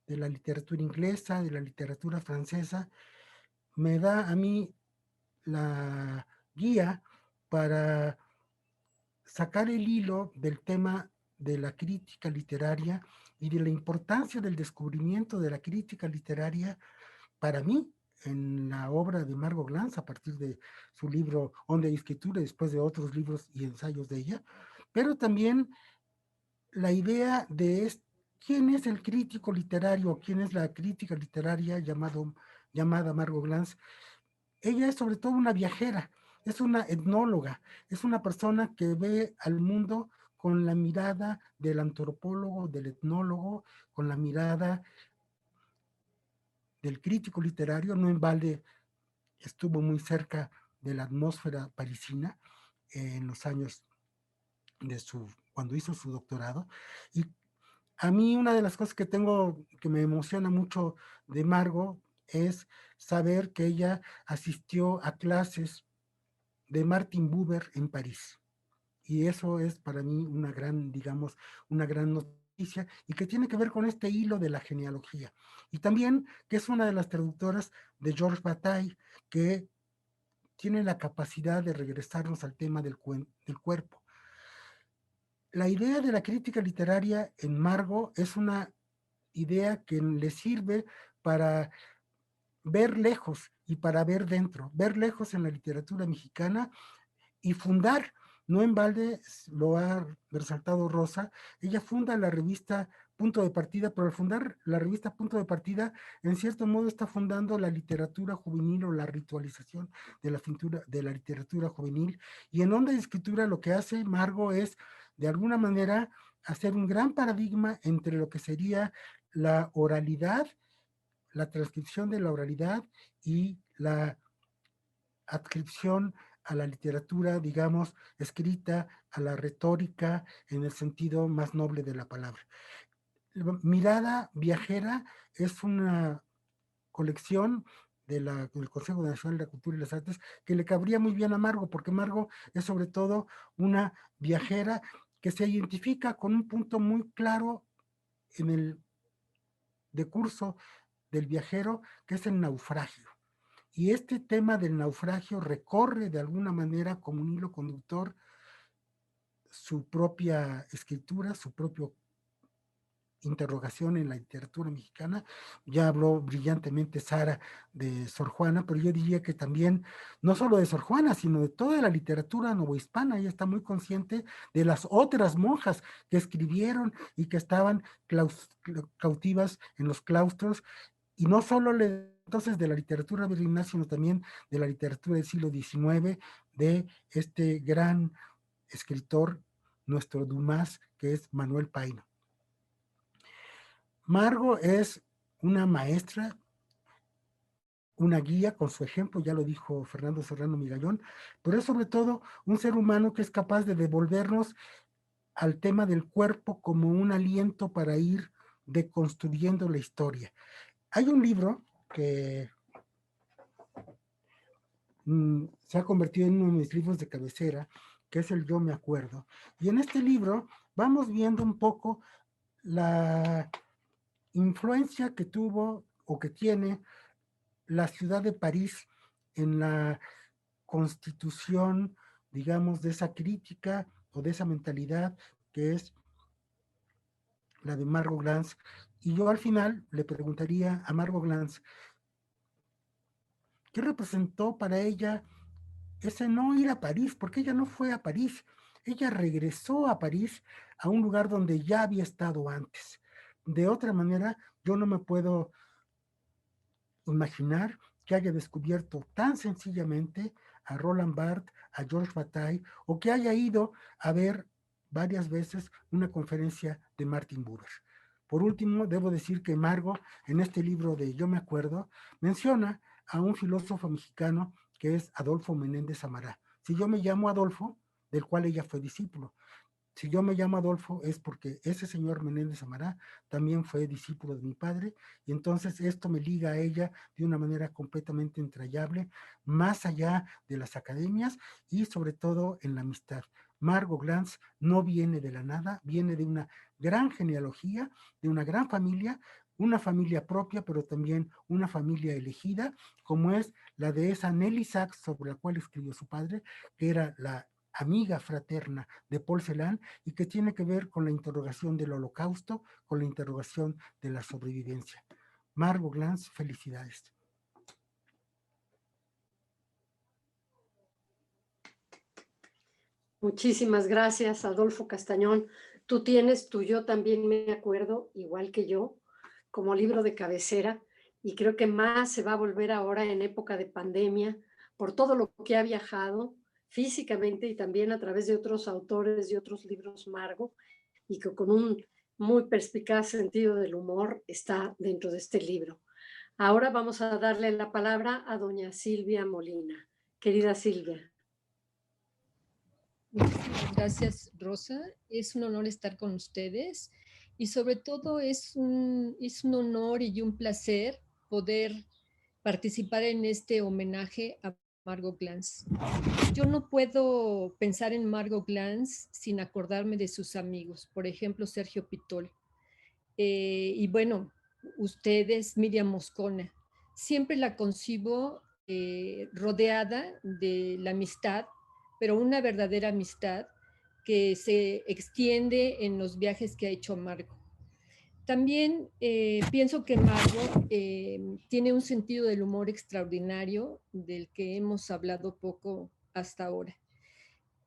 de la literatura inglesa, de la literatura francesa, me da a mí la guía para sacar el hilo del tema de la crítica literaria y de la importancia del descubrimiento de la crítica literaria para mí en la obra de Margot Glantz a partir de su libro Onda y Escritura, después de otros libros y ensayos de ella, pero también la idea de quién es el crítico literario, quién es la crítica literaria llamada Margot Glantz. Ella es sobre todo una viajera, es una etnóloga, es una persona que ve al mundo con la mirada del antropólogo, del etnólogo, con la mirada del crítico literario. No en balde estuvo muy cerca de la atmósfera parisina en los años cuando hizo su doctorado. Y a mí una de las cosas que me emociona mucho de Margot es saber que ella asistió a clases de Martin Buber en París. Y eso es para mí una gran noticia y que tiene que ver con este hilo de la genealogía. Y también que es una de las traductoras de Georges Bataille, que tiene la capacidad de regresarnos al tema del cuerpo. La idea de la crítica literaria en Margot es una idea que le sirve para ver lejos y para ver dentro, ver lejos en la literatura mexicana y fundar, no en balde, lo ha resaltado Rosa, ella funda la revista Punto de Partida, pero al fundar la revista Punto de Partida, en cierto modo está fundando la literatura juvenil o la ritualización de la literatura juvenil, y en Onda de Escritura lo que hace Margot es, de alguna manera, hacer un gran paradigma entre lo que sería la oralidad, la transcripción de la oralidad y la adscripción a la literatura, digamos, escrita, a la retórica en el sentido más noble de la palabra. Mirada Viajera es una colección del Consejo Nacional de la Cultura y las Artes que le cabría muy bien a Margot, porque Margot es sobre todo una viajera que se identifica con un punto muy claro en el decurso del viajero, que es el naufragio. Y este tema del naufragio recorre de alguna manera como un hilo conductor su propia escritura, su propia interrogación en la literatura mexicana. Ya habló brillantemente Sara de Sor Juana, pero yo diría que también, no solo de Sor Juana, sino de toda la literatura novohispana. Ella está muy consciente de las otras monjas que escribieron y que estaban cautivas en los claustros, y no solo entonces de la literatura virreinal, sino también de la literatura del siglo XIX, de este gran escritor, nuestro Dumas, que es Manuel Paino. Margot es una maestra, una guía con su ejemplo, ya lo dijo Fernando Serrano Migallón, pero es sobre todo un ser humano que es capaz de devolvernos al tema del cuerpo como un aliento para ir deconstruyendo la historia. Hay un libro que se ha convertido en uno de mis libros de cabecera, que es el Yo me acuerdo. Y en este libro vamos viendo un poco la influencia que tuvo o que tiene la ciudad de París en la constitución, digamos, de esa crítica o de esa mentalidad que es la de Margot Glantz. Y yo al final le preguntaría a Margot Glantz, ¿qué representó para ella ese no ir a París? Porque ella no fue a París, ella regresó a París, a un lugar donde ya había estado antes. De otra manera, yo no me puedo imaginar que haya descubierto tan sencillamente a Roland Barthes, a Georges Bataille, o que haya ido a ver varias veces una conferencia de Martin Buber. Por último, debo decir que Margo, en este libro de Yo me acuerdo, menciona a un filósofo mexicano que es Adolfo Menéndez Amará. Si yo me llamo Adolfo, del cual ella fue discípulo. Si yo me llamo Adolfo es porque ese señor Menéndez Amará también fue discípulo de mi padre, y entonces esto me liga a ella de una manera completamente entrañable, más allá de las academias y sobre todo en la amistad. Margot Glantz no viene de la nada, viene de una gran genealogía, de una gran familia, una familia propia, pero también una familia elegida, como es la de esa Nelly Sachs, sobre la cual escribió su padre, que era la amiga fraterna de Paul Celan y que tiene que ver con la interrogación del holocausto, con la interrogación de la sobrevivencia. Margot Glantz, felicidades. Muchísimas gracias, Adolfo Castañón. Tú tienes tu Yo también me acuerdo, igual que yo, como libro de cabecera, y creo que más se va a volver ahora en época de pandemia, por todo lo que ha viajado físicamente y también a través de otros autores y otros libros, Margo, y que con un muy perspicaz sentido del humor está dentro de este libro. Ahora vamos a darle la palabra a doña Silvia Molina. Querida Silvia. Muchísimas gracias, Rosa. Es un honor estar con ustedes y sobre todo es un honor y un placer poder participar en este homenaje a Margot Glantz. Yo no puedo pensar en Margot Glantz sin acordarme de sus amigos, por ejemplo, Sergio Pitol. Y bueno, ustedes, Miriam Moscona. Siempre la concibo rodeada de la amistad, pero una verdadera amistad que se extiende en los viajes que ha hecho Margo. También pienso que Margo tiene un sentido del humor extraordinario del que hemos hablado poco hasta ahora.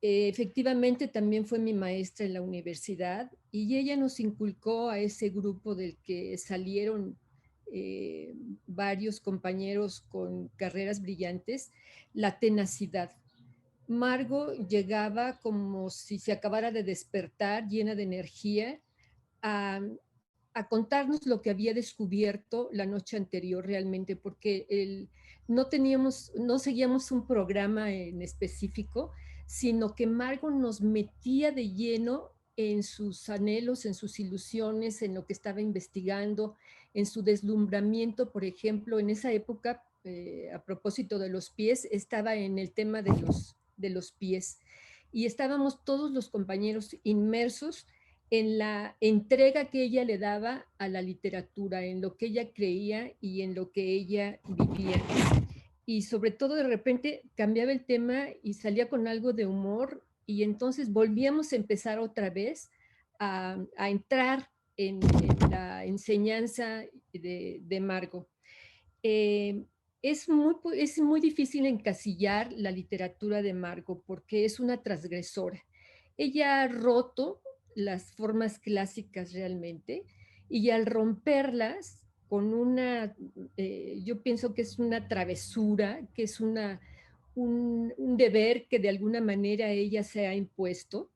Efectivamente, también fue mi maestra en la universidad y ella nos inculcó a ese grupo del que salieron varios compañeros con carreras brillantes, la tenacidad. Margo llegaba como si se acabara de despertar, llena de energía, a contarnos lo que había descubierto la noche anterior realmente, porque no seguíamos un programa en específico, sino que Margo nos metía de lleno en sus anhelos, en sus ilusiones, en lo que estaba investigando, en su deslumbramiento. Por ejemplo, en esa época, a propósito de los pies, estaba en el tema de los pies y estábamos todos los compañeros inmersos en la entrega que ella le daba a la literatura, en lo que ella creía y en lo que ella vivía. Y sobre todo de repente cambiaba el tema y salía con algo de humor y entonces volvíamos a empezar otra vez a entrar en la enseñanza de Margo. Es muy difícil encasillar la literatura de Margo porque es una transgresora. Ella ha roto las formas clásicas realmente y al romperlas con yo pienso que es una travesura, que es un deber que de alguna manera ella se ha impuesto,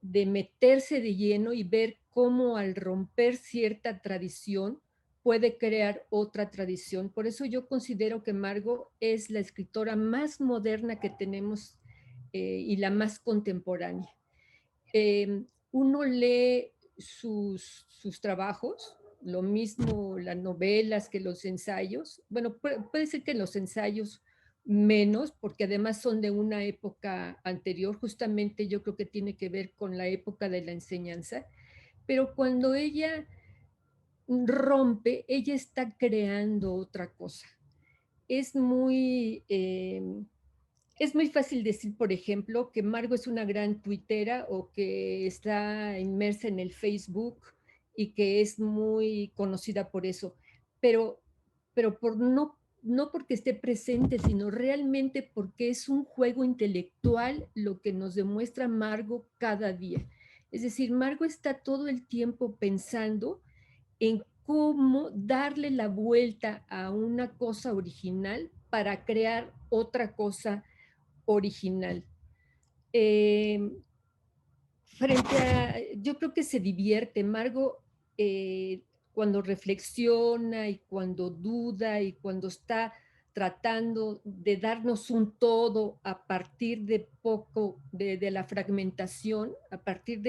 de meterse de lleno y ver cómo al romper cierta tradición puede crear otra tradición. Por eso yo considero que Margo es la escritora más moderna que tenemos y la más contemporánea. Uno lee sus trabajos, lo mismo las novelas que los ensayos. Bueno, puede ser que los ensayos menos, porque además son de una época anterior, justamente yo creo que tiene que ver con la época de la enseñanza, pero cuando ella rompe, ella está creando otra cosa. Es muy fácil decir, por ejemplo, que Margo es una gran tuitera o que está inmersa en el Facebook y que es muy conocida por eso, pero no porque esté presente, sino realmente porque es un juego intelectual lo que nos demuestra Margo cada día. Es decir, Margo está todo el tiempo pensando en cómo darle la vuelta a una cosa original para crear otra cosa original. Yo creo que se divierte. Margo, cuando reflexiona y cuando duda y cuando está tratando de darnos un todo a partir de de la fragmentación, a partir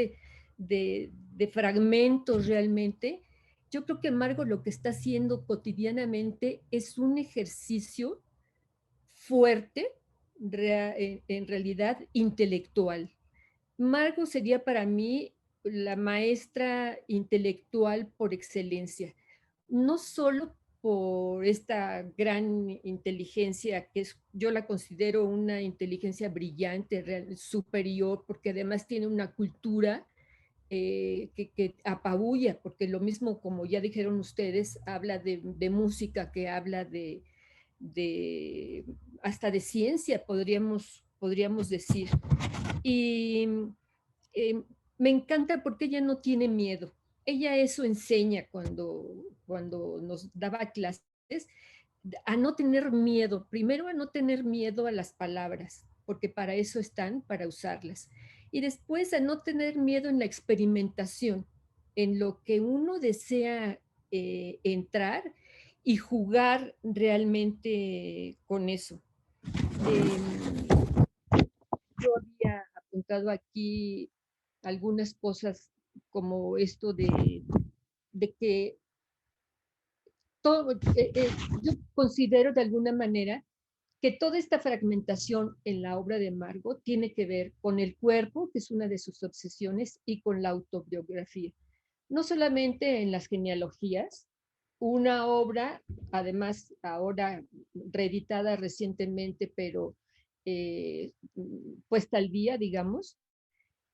de fragmentos realmente, yo creo que Margo lo que está haciendo cotidianamente es un ejercicio fuerte, en realidad intelectual. Margo sería para mí la maestra intelectual por excelencia, no solo por esta gran inteligencia, que yo la considero una inteligencia brillante, superior, porque además tiene una cultura que apabulla, porque lo mismo, como ya dijeron ustedes, habla de música, que habla hasta de ciencia, podríamos decir. Y me encanta porque ella no tiene miedo. Ella eso enseña cuando nos daba clases, a no tener miedo. Primero, a no tener miedo a las palabras, porque para eso están, para usarlas. Y después, a no tener miedo en la experimentación, en lo que uno desea entrar y jugar realmente con eso. Yo había apuntado aquí algunas cosas como esto de que todo, yo considero de alguna manera que toda esta fragmentación en la obra de Margo tiene que ver con el cuerpo, que es una de sus obsesiones, y con la autobiografía. No solamente en las genealogías, una obra, además ahora reeditada recientemente, pero puesta al día, digamos,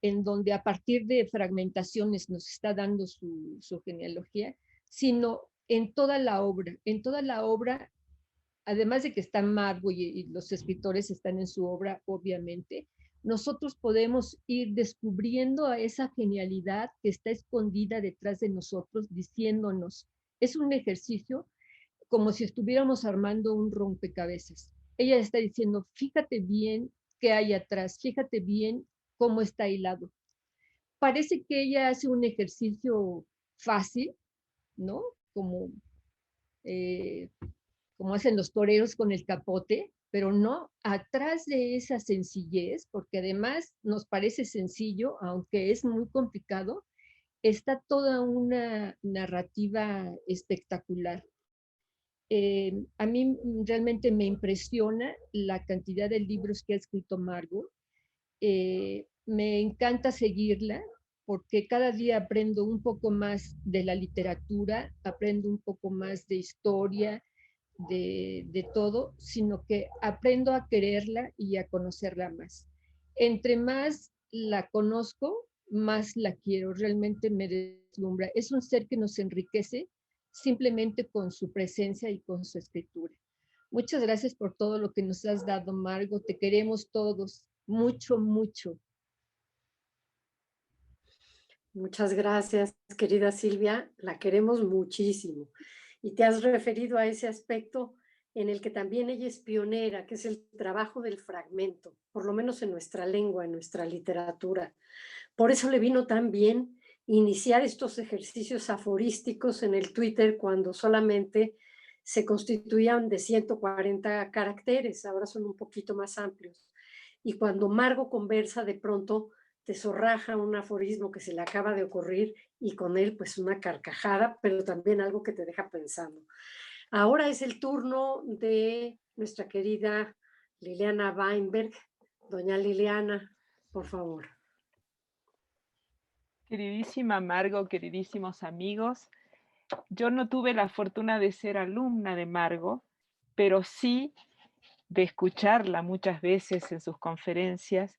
en donde a partir de fragmentaciones nos está dando su genealogía, sino en toda la obra, además de que está Margo y los escritores están en su obra, obviamente, nosotros podemos ir descubriendo a esa genialidad que está escondida detrás de nosotros, diciéndonos, es un ejercicio como si estuviéramos armando un rompecabezas. Ella está diciendo, fíjate bien qué hay atrás, fíjate bien cómo está hilado. Parece que ella hace un ejercicio fácil, ¿no? Como hacen los toreros con el capote, pero no, atrás de esa sencillez, porque además nos parece sencillo, aunque es muy complicado, está toda una narrativa espectacular. A mí realmente me impresiona la cantidad de libros que ha escrito Margo. Me encanta seguirla porque cada día aprendo un poco más de la literatura, aprendo un poco más de historia, de todo, sino que aprendo a quererla y a conocerla más. Entre más la conozco, más la quiero, realmente me deslumbra. Es un ser que nos enriquece simplemente con su presencia y con su escritura. Muchas gracias por todo lo que nos has dado, Margo. Te queremos todos, mucho, mucho. Muchas gracias, querida Silvia. La queremos muchísimo. Y te has referido a ese aspecto en el que también ella es pionera, que es el trabajo del fragmento, por lo menos en nuestra lengua, en nuestra literatura. Por eso le vino tan bien iniciar estos ejercicios aforísticos en el Twitter cuando solamente se constituían de 140 caracteres, ahora son un poquito más amplios. Y cuando Margo conversa, de pronto te zorraja un aforismo que se le acaba de ocurrir y con él pues una carcajada, pero también algo que te deja pensando. Ahora es el turno de nuestra querida Liliana Weinberg. Doña Liliana, por favor. Queridísima Margo, queridísimos amigos, yo no tuve la fortuna de ser alumna de Margo, pero sí de escucharla muchas veces en sus conferencias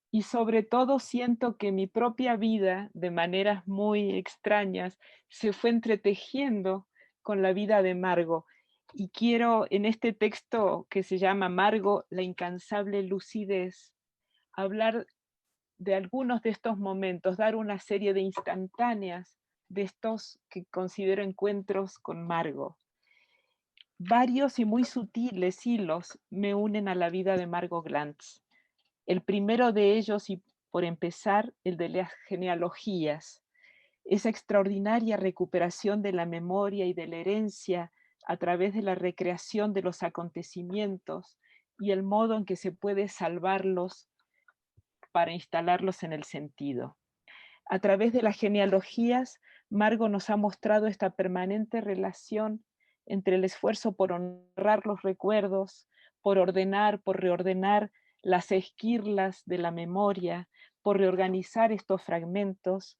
y sobre todo siento que mi propia vida, de maneras muy extrañas, se fue entretejiendo con la vida de Margo. Y quiero en este texto que se llama Margo, la incansable lucidez, hablar de algunos de estos momentos, dar una serie de instantáneas de estos que considero encuentros con Margo. Varios y muy sutiles hilos me unen a la vida de Margot Glantz. El primero de ellos, y por empezar, el de las genealogías, esa extraordinaria recuperación de la memoria y de la herencia a través de la recreación de los acontecimientos y el modo en que se puede salvarlos para instalarlos en el sentido. A través de las genealogías, Margot nos ha mostrado esta permanente relación entre el esfuerzo por honrar los recuerdos, por ordenar, por reordenar las esquirlas de la memoria, por reorganizar estos fragmentos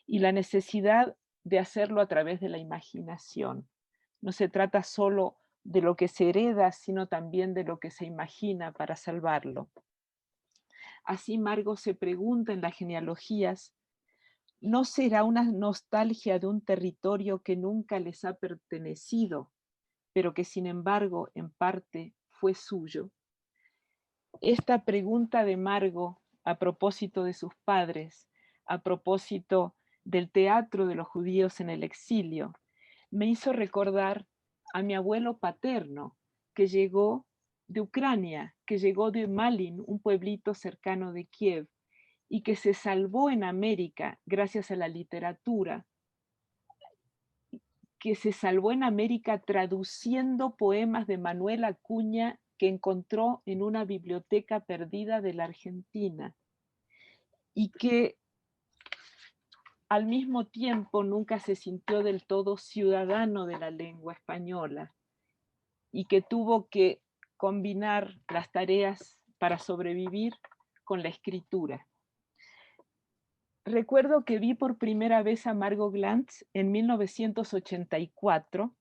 y la necesidad de hacerlo a través de la imaginación. No se trata solo de lo que se hereda, sino también de lo que se imagina para salvarlo. Así Margot se pregunta en las genealogías, ¿no será una nostalgia de un territorio que nunca les ha pertenecido, pero que sin embargo en parte fue suyo? Esta pregunta de Margot, a propósito de sus padres, a propósito del teatro de los judíos en el exilio, me hizo recordar a mi abuelo paterno, que llegó de Ucrania, que llegó de Malin, un pueblito cercano de Kiev, y que se salvó en América gracias a la literatura, que se salvó en América traduciendo poemas de Manuel Acuña que encontró en una biblioteca perdida de la Argentina, y que al mismo tiempo nunca se sintió del todo ciudadano de la lengua española, y que tuvo que combinar las tareas para sobrevivir con la escritura. Recuerdo que vi por primera vez a Margot Glantz en 1984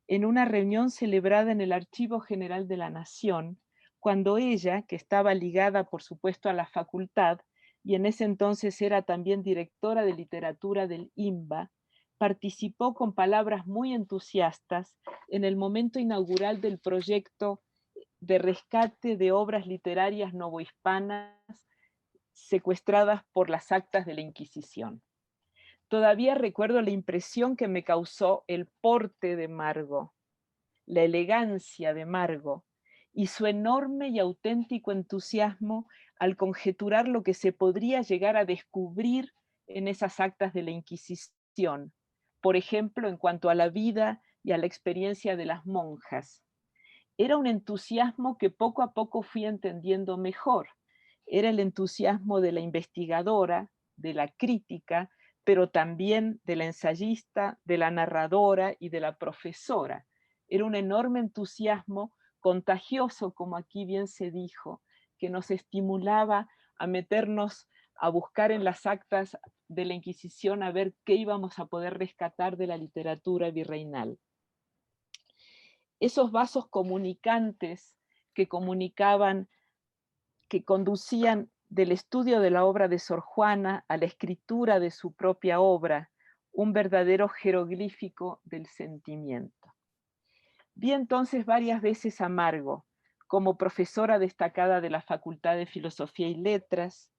en una reunión celebrada en el Archivo General de la Nación, cuando ella, que estaba ligada por supuesto a la facultad y en ese entonces era también directora de literatura del INBA, participó con palabras muy entusiastas en el momento inaugural del proyecto de rescate de obras literarias novohispanas secuestradas por las actas de la Inquisición. Todavía recuerdo la impresión que me causó el porte de Margot, la elegancia de Margot y su enorme y auténtico entusiasmo al conjeturar lo que se podría llegar a descubrir en esas actas de la Inquisición, por ejemplo, en cuanto a la vida y a la experiencia de las monjas. Era un entusiasmo que poco a poco fui entendiendo mejor. Era el entusiasmo de la investigadora, de la crítica, pero también de la ensayista, de la narradora y de la profesora. Era un enorme entusiasmo contagioso, como aquí bien se dijo, que nos estimulaba a meternos a buscar en las actas de la Inquisición a ver qué íbamos a poder rescatar de la literatura virreinal. Esos vasos comunicantes que comunicaban, que conducían del estudio de la obra de Sor Juana a la escritura de su propia obra, un verdadero jeroglífico del sentimiento. Vi entonces varias veces a Margot como profesora destacada de la Facultad de Filosofía y Letras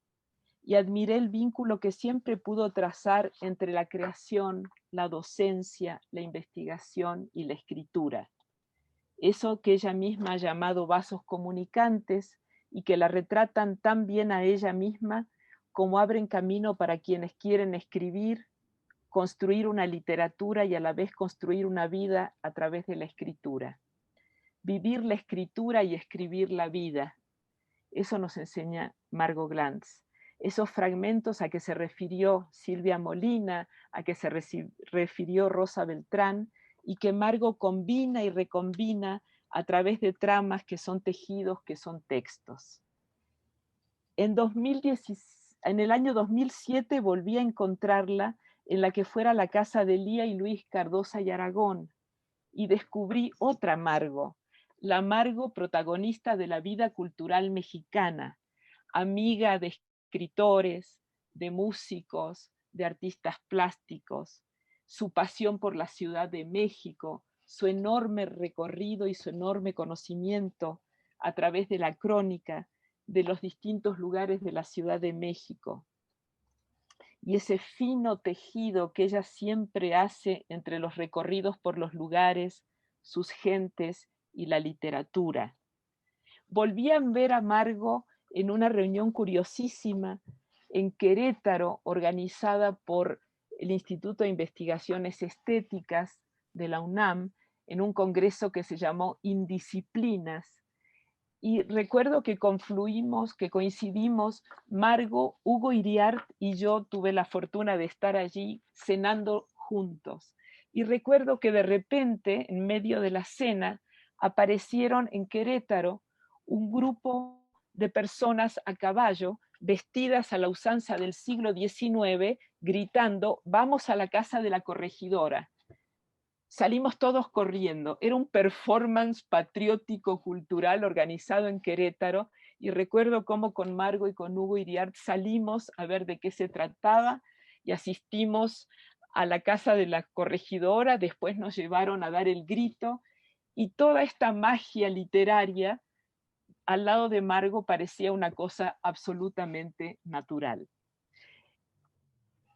y admiré el vínculo que siempre pudo trazar entre la creación, la docencia, la investigación y la escritura. Eso que ella misma ha llamado vasos comunicantes y que la retratan tan bien a ella misma como abren camino para quienes quieren escribir, construir una literatura y a la vez construir una vida a través de la escritura. Vivir la escritura y escribir la vida. Eso nos enseña Margot Glantz. Esos fragmentos a que se refirió Silvia Molina, a que se refirió Rosa Beltrán, y que Margot combina y recombina a través de tramas que son tejidos, que son textos. En el año 2007 volví a encontrarla en la que fuera la casa de Lía y Luis Cardosa y Aragón, y descubrí otra Margot, la Margot protagonista de la vida cultural mexicana, amiga de escritores, de músicos, de artistas plásticos, su pasión por la Ciudad de México, su enorme recorrido y su enorme conocimiento a través de la crónica de los distintos lugares de la Ciudad de México. Y ese fino tejido que ella siempre hace entre los recorridos por los lugares, sus gentes y la literatura. Volví a ver a Margo en una reunión curiosísima en Querétaro, organizada por el Instituto de Investigaciones Estéticas de la UNAM, en un congreso que se llamó Indisciplinas. Y recuerdo que coincidimos, Margo, Hugo Iriart y yo tuve la fortuna de estar allí cenando juntos. Y recuerdo que de repente, en medio de la cena, aparecieron en Querétaro un grupo de personas a caballo, vestidas a la usanza del siglo XIX, gritando, vamos a la casa de la corregidora. Salimos todos corriendo. Era un performance patriótico cultural organizado en Querétaro y recuerdo cómo con Margo y con Hugo Iriart salimos a ver de qué se trataba y asistimos a la casa de la corregidora, después nos llevaron a dar el grito y toda esta magia literaria al lado de Margo parecía una cosa absolutamente natural.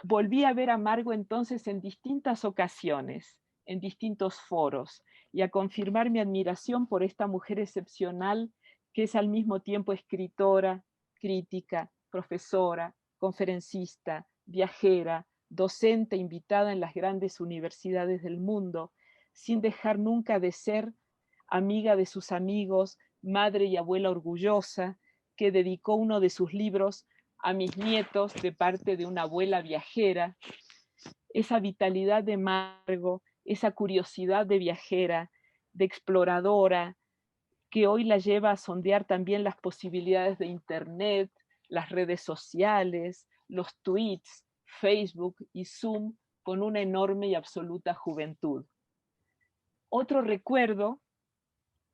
Volví a ver a Margo entonces en distintas ocasiones, en distintos foros, y a confirmar mi admiración por esta mujer excepcional que es al mismo tiempo escritora, crítica, profesora, conferencista, viajera, docente invitada en las grandes universidades del mundo, sin dejar nunca de ser amiga de sus amigos, madre y abuela orgullosa, que dedicó uno de sus libros a mis nietos de parte de una abuela viajera. Esa vitalidad de Margo, esa curiosidad de viajera, de exploradora, que hoy la lleva a sondear también las posibilidades de Internet, las redes sociales, los tweets, Facebook y Zoom, con una enorme y absoluta juventud. Otro recuerdo,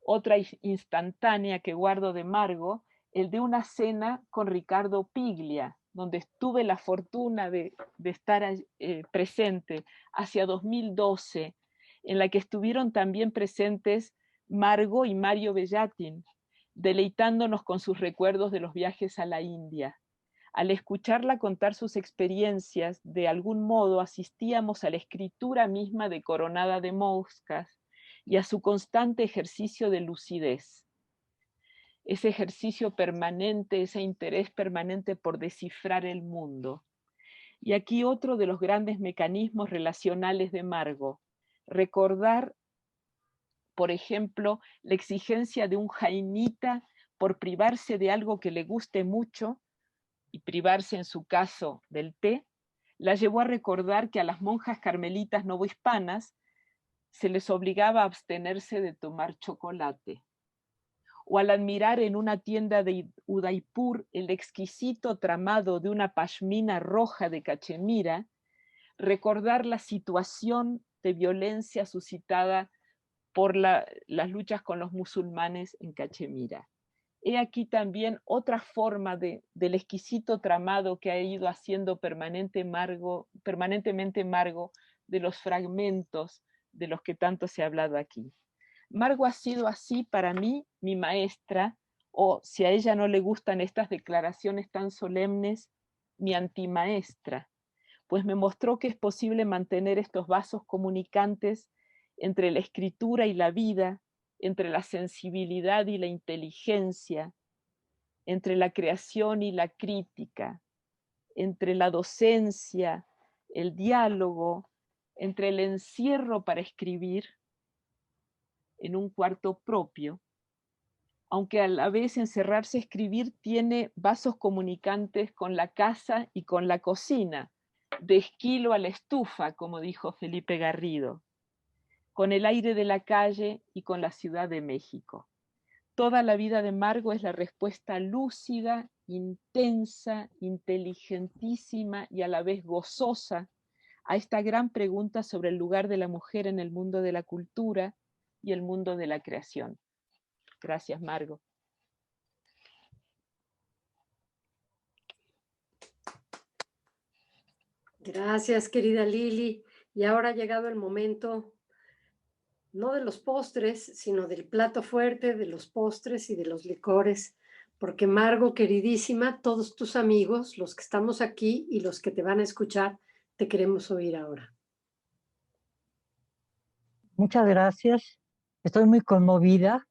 otra instantánea que guardo de Margo, el de una cena con Ricardo Piglia, donde tuve la fortuna de estar presente hacia 2012, en la que estuvieron también presentes Margo y Mario Bellatin, deleitándonos con sus recuerdos de los viajes a la India. Al escucharla contar sus experiencias, de algún modo asistíamos a la escritura misma de Coronada de Moscas y a su constante ejercicio de lucidez. Ese ejercicio permanente, ese interés permanente por descifrar el mundo. Y aquí otro de los grandes mecanismos relacionales de Margo, recordar, por ejemplo, la exigencia de un jainita por privarse de algo que le guste mucho, y privarse en su caso del té, la llevó a recordar que a las monjas carmelitas novohispanas se les obligaba a abstenerse de tomar chocolate. O al admirar en una tienda de Udaipur el exquisito tramado de una pashmina roja de cachemira, recordar la situación de violencia suscitada por las luchas con los musulmanes en Cachemira. He aquí también otra forma del exquisito tramado que ha ido haciendo permanentemente Margo de los fragmentos de los que tanto se ha hablado aquí. Margo ha sido así para mí mi maestra, o si a ella no le gustan estas declaraciones tan solemnes, mi antimaestra, pues me mostró que es posible mantener estos vasos comunicantes entre la escritura y la vida, entre la sensibilidad y la inteligencia, entre la creación y la crítica, entre la docencia, el diálogo, entre el encierro para escribir en un cuarto propio, aunque a la vez encerrarse a escribir tiene vasos comunicantes con la casa y con la cocina, de esquilo a la estufa, como dijo Felipe Garrido, con el aire de la calle y con la Ciudad de México. Toda la vida de Margo es la respuesta lúcida, intensa, inteligentísima y a la vez gozosa a esta gran pregunta sobre el lugar de la mujer en el mundo de la cultura y el mundo de la creación. Gracias, Margo. Gracias, querida Lili. Y ahora ha llegado el momento, no de los postres, sino del plato fuerte, de los postres y de los licores, porque Margo, queridísima, todos tus amigos, los que estamos aquí y los que te van a escuchar, te queremos oír ahora. Muchas gracias. Estoy muy conmovida.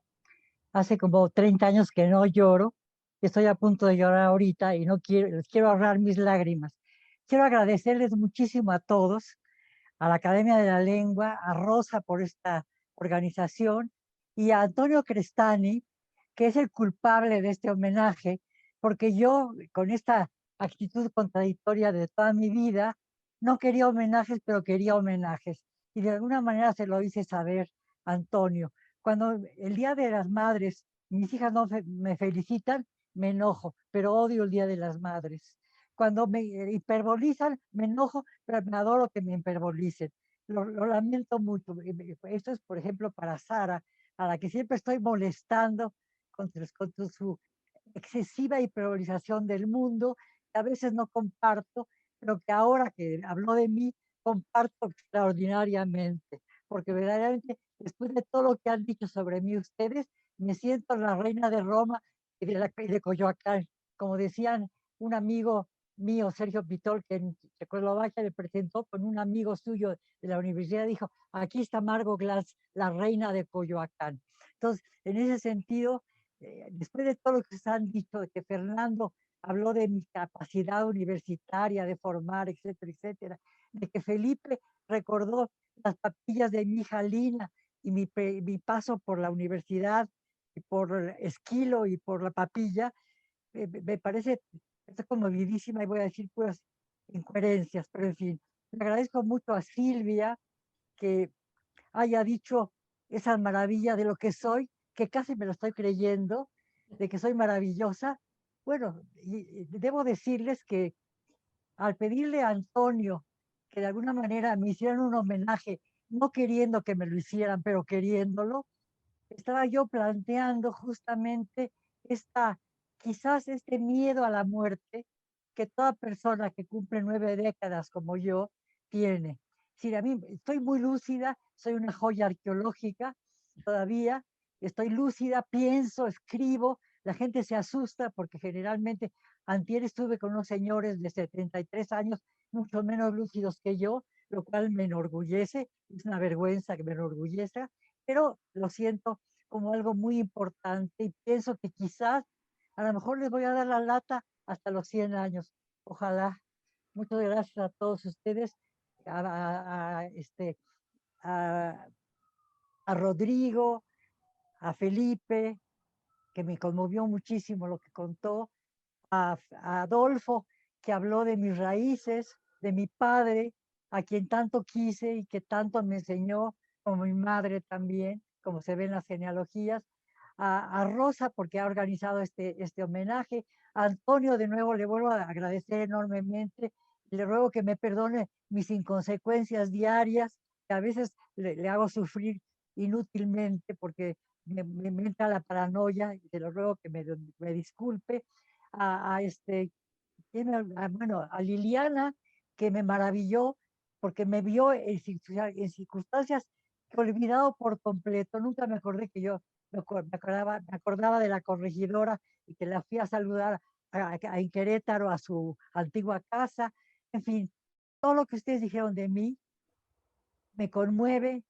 Hace como 30 años que no lloro. Estoy a punto de llorar ahorita y no quiero, les quiero ahorrar mis lágrimas. Quiero agradecerles muchísimo a todos, a la Academia de la Lengua, a Rosa por esta organización y a Antonio Crestani, que es el culpable de este homenaje, porque yo, con esta actitud contradictoria de toda mi vida, no quería homenajes, pero quería homenajes. Y de alguna manera se lo hice saber a Antonio. Cuando el Día de las Madres, mis hijas no me felicitan, me enojo, pero odio el Día de las Madres. Cuando me hiperbolizan, me enojo, pero me adoro que me hiperbolicen. Lo lamento mucho. Esto es, por ejemplo, para Sara, a la que siempre estoy molestando con su excesiva hiperbolización del mundo, que a veces no comparto, pero que ahora que habló de mí, comparto extraordinariamente, porque verdaderamente, después de todo lo que han dicho sobre mí ustedes, me siento la reina de Roma y de Coyoacán. Como decían un amigo mío, Sergio Pitol, que en Checoslovaquia le presentó con un amigo suyo de la universidad, dijo, aquí está Margot Glantz, la reina de Coyoacán. Entonces, en ese sentido, después de todo lo que se han dicho, de que Fernando habló de mi capacidad universitaria de formar, etcétera, etcétera, de que Felipe recordó las papillas de mi hija Lina y mi paso por la universidad, y por Esquilo y por la papilla, me parece, estoy conmovidísima y voy a decir puras incoherencias, pero en fin, le agradezco mucho a Silvia que haya dicho esa maravilla de lo que soy, que casi me lo estoy creyendo, de que soy maravillosa. Bueno, y debo decirles que al pedirle a Antonio que de alguna manera me hicieran un homenaje, no queriendo que me lo hicieran, pero queriéndolo, estaba yo planteando justamente quizás este miedo a la muerte que toda persona que cumple 9 décadas como yo tiene. Sí, a mí estoy muy lúcida, soy una joya arqueológica todavía, estoy lúcida, pienso, escribo, la gente se asusta porque generalmente antier estuve con unos señores de 73 años, mucho menos lúcidos que yo, lo cual me enorgullece, es una vergüenza que me enorgullezca, pero lo siento como algo muy importante y pienso que quizás a lo mejor les voy a dar la lata hasta los 100 años. Ojalá. Muchas gracias a todos ustedes, a, a Rodrigo, a Felipe, que me conmovió muchísimo lo que contó, a Adolfo, que habló de mis raíces, de mi padre, a quien tanto quise y que tanto me enseñó, como mi madre también, como se ven las genealogías, a Rosa, porque ha organizado este homenaje, a Antonio, de nuevo le vuelvo a agradecer enormemente, le ruego que me perdone mis inconsecuencias diarias, que a veces le hago sufrir inútilmente, porque me entra la paranoia, y te lo ruego que me disculpe, bueno, a Liliana, que me maravilló, porque me vio en circunstancias que he olvidado por completo. Nunca me acordé que yo me acordaba de la corregidora y que la fui a saludar en Querétaro, a su antigua casa. En fin, todo lo que ustedes dijeron de mí me conmueve,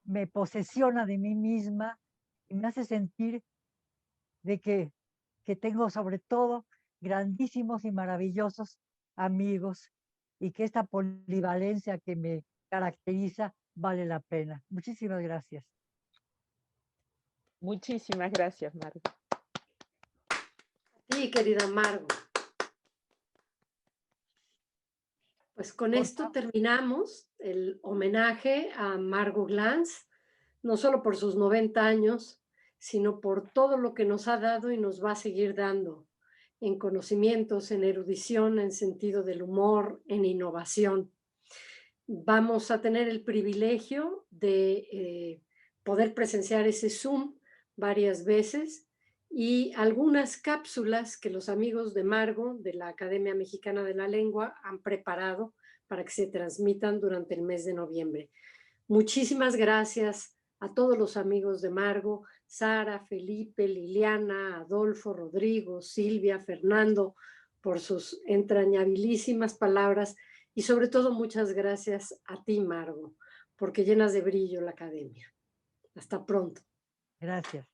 me posesiona de mí misma y me hace sentir de que tengo sobre todo grandísimos y maravillosos amigos y que esta polivalencia que me caracteriza vale la pena. Muchísimas gracias. Muchísimas gracias, Margot. Sí, querida Margot. Pues con esto terminamos el homenaje a Margot Glantz, no solo por sus 90 años, sino por todo lo que nos ha dado y nos va a seguir dando en conocimientos, en erudición, en sentido del humor, en innovación. Vamos a tener el privilegio de poder presenciar ese Zoom varias veces y algunas cápsulas que los amigos de Margot, de la Academia Mexicana de la Lengua, han preparado para que se transmitan durante el mes de noviembre. Muchísimas gracias a todos los amigos de Margot, Sara, Felipe, Liliana, Adolfo, Rodrigo, Silvia, Fernando, por sus entrañabilísimas palabras y sobre todo muchas gracias a ti, Margot, porque llenas de brillo la academia. Hasta pronto. Gracias.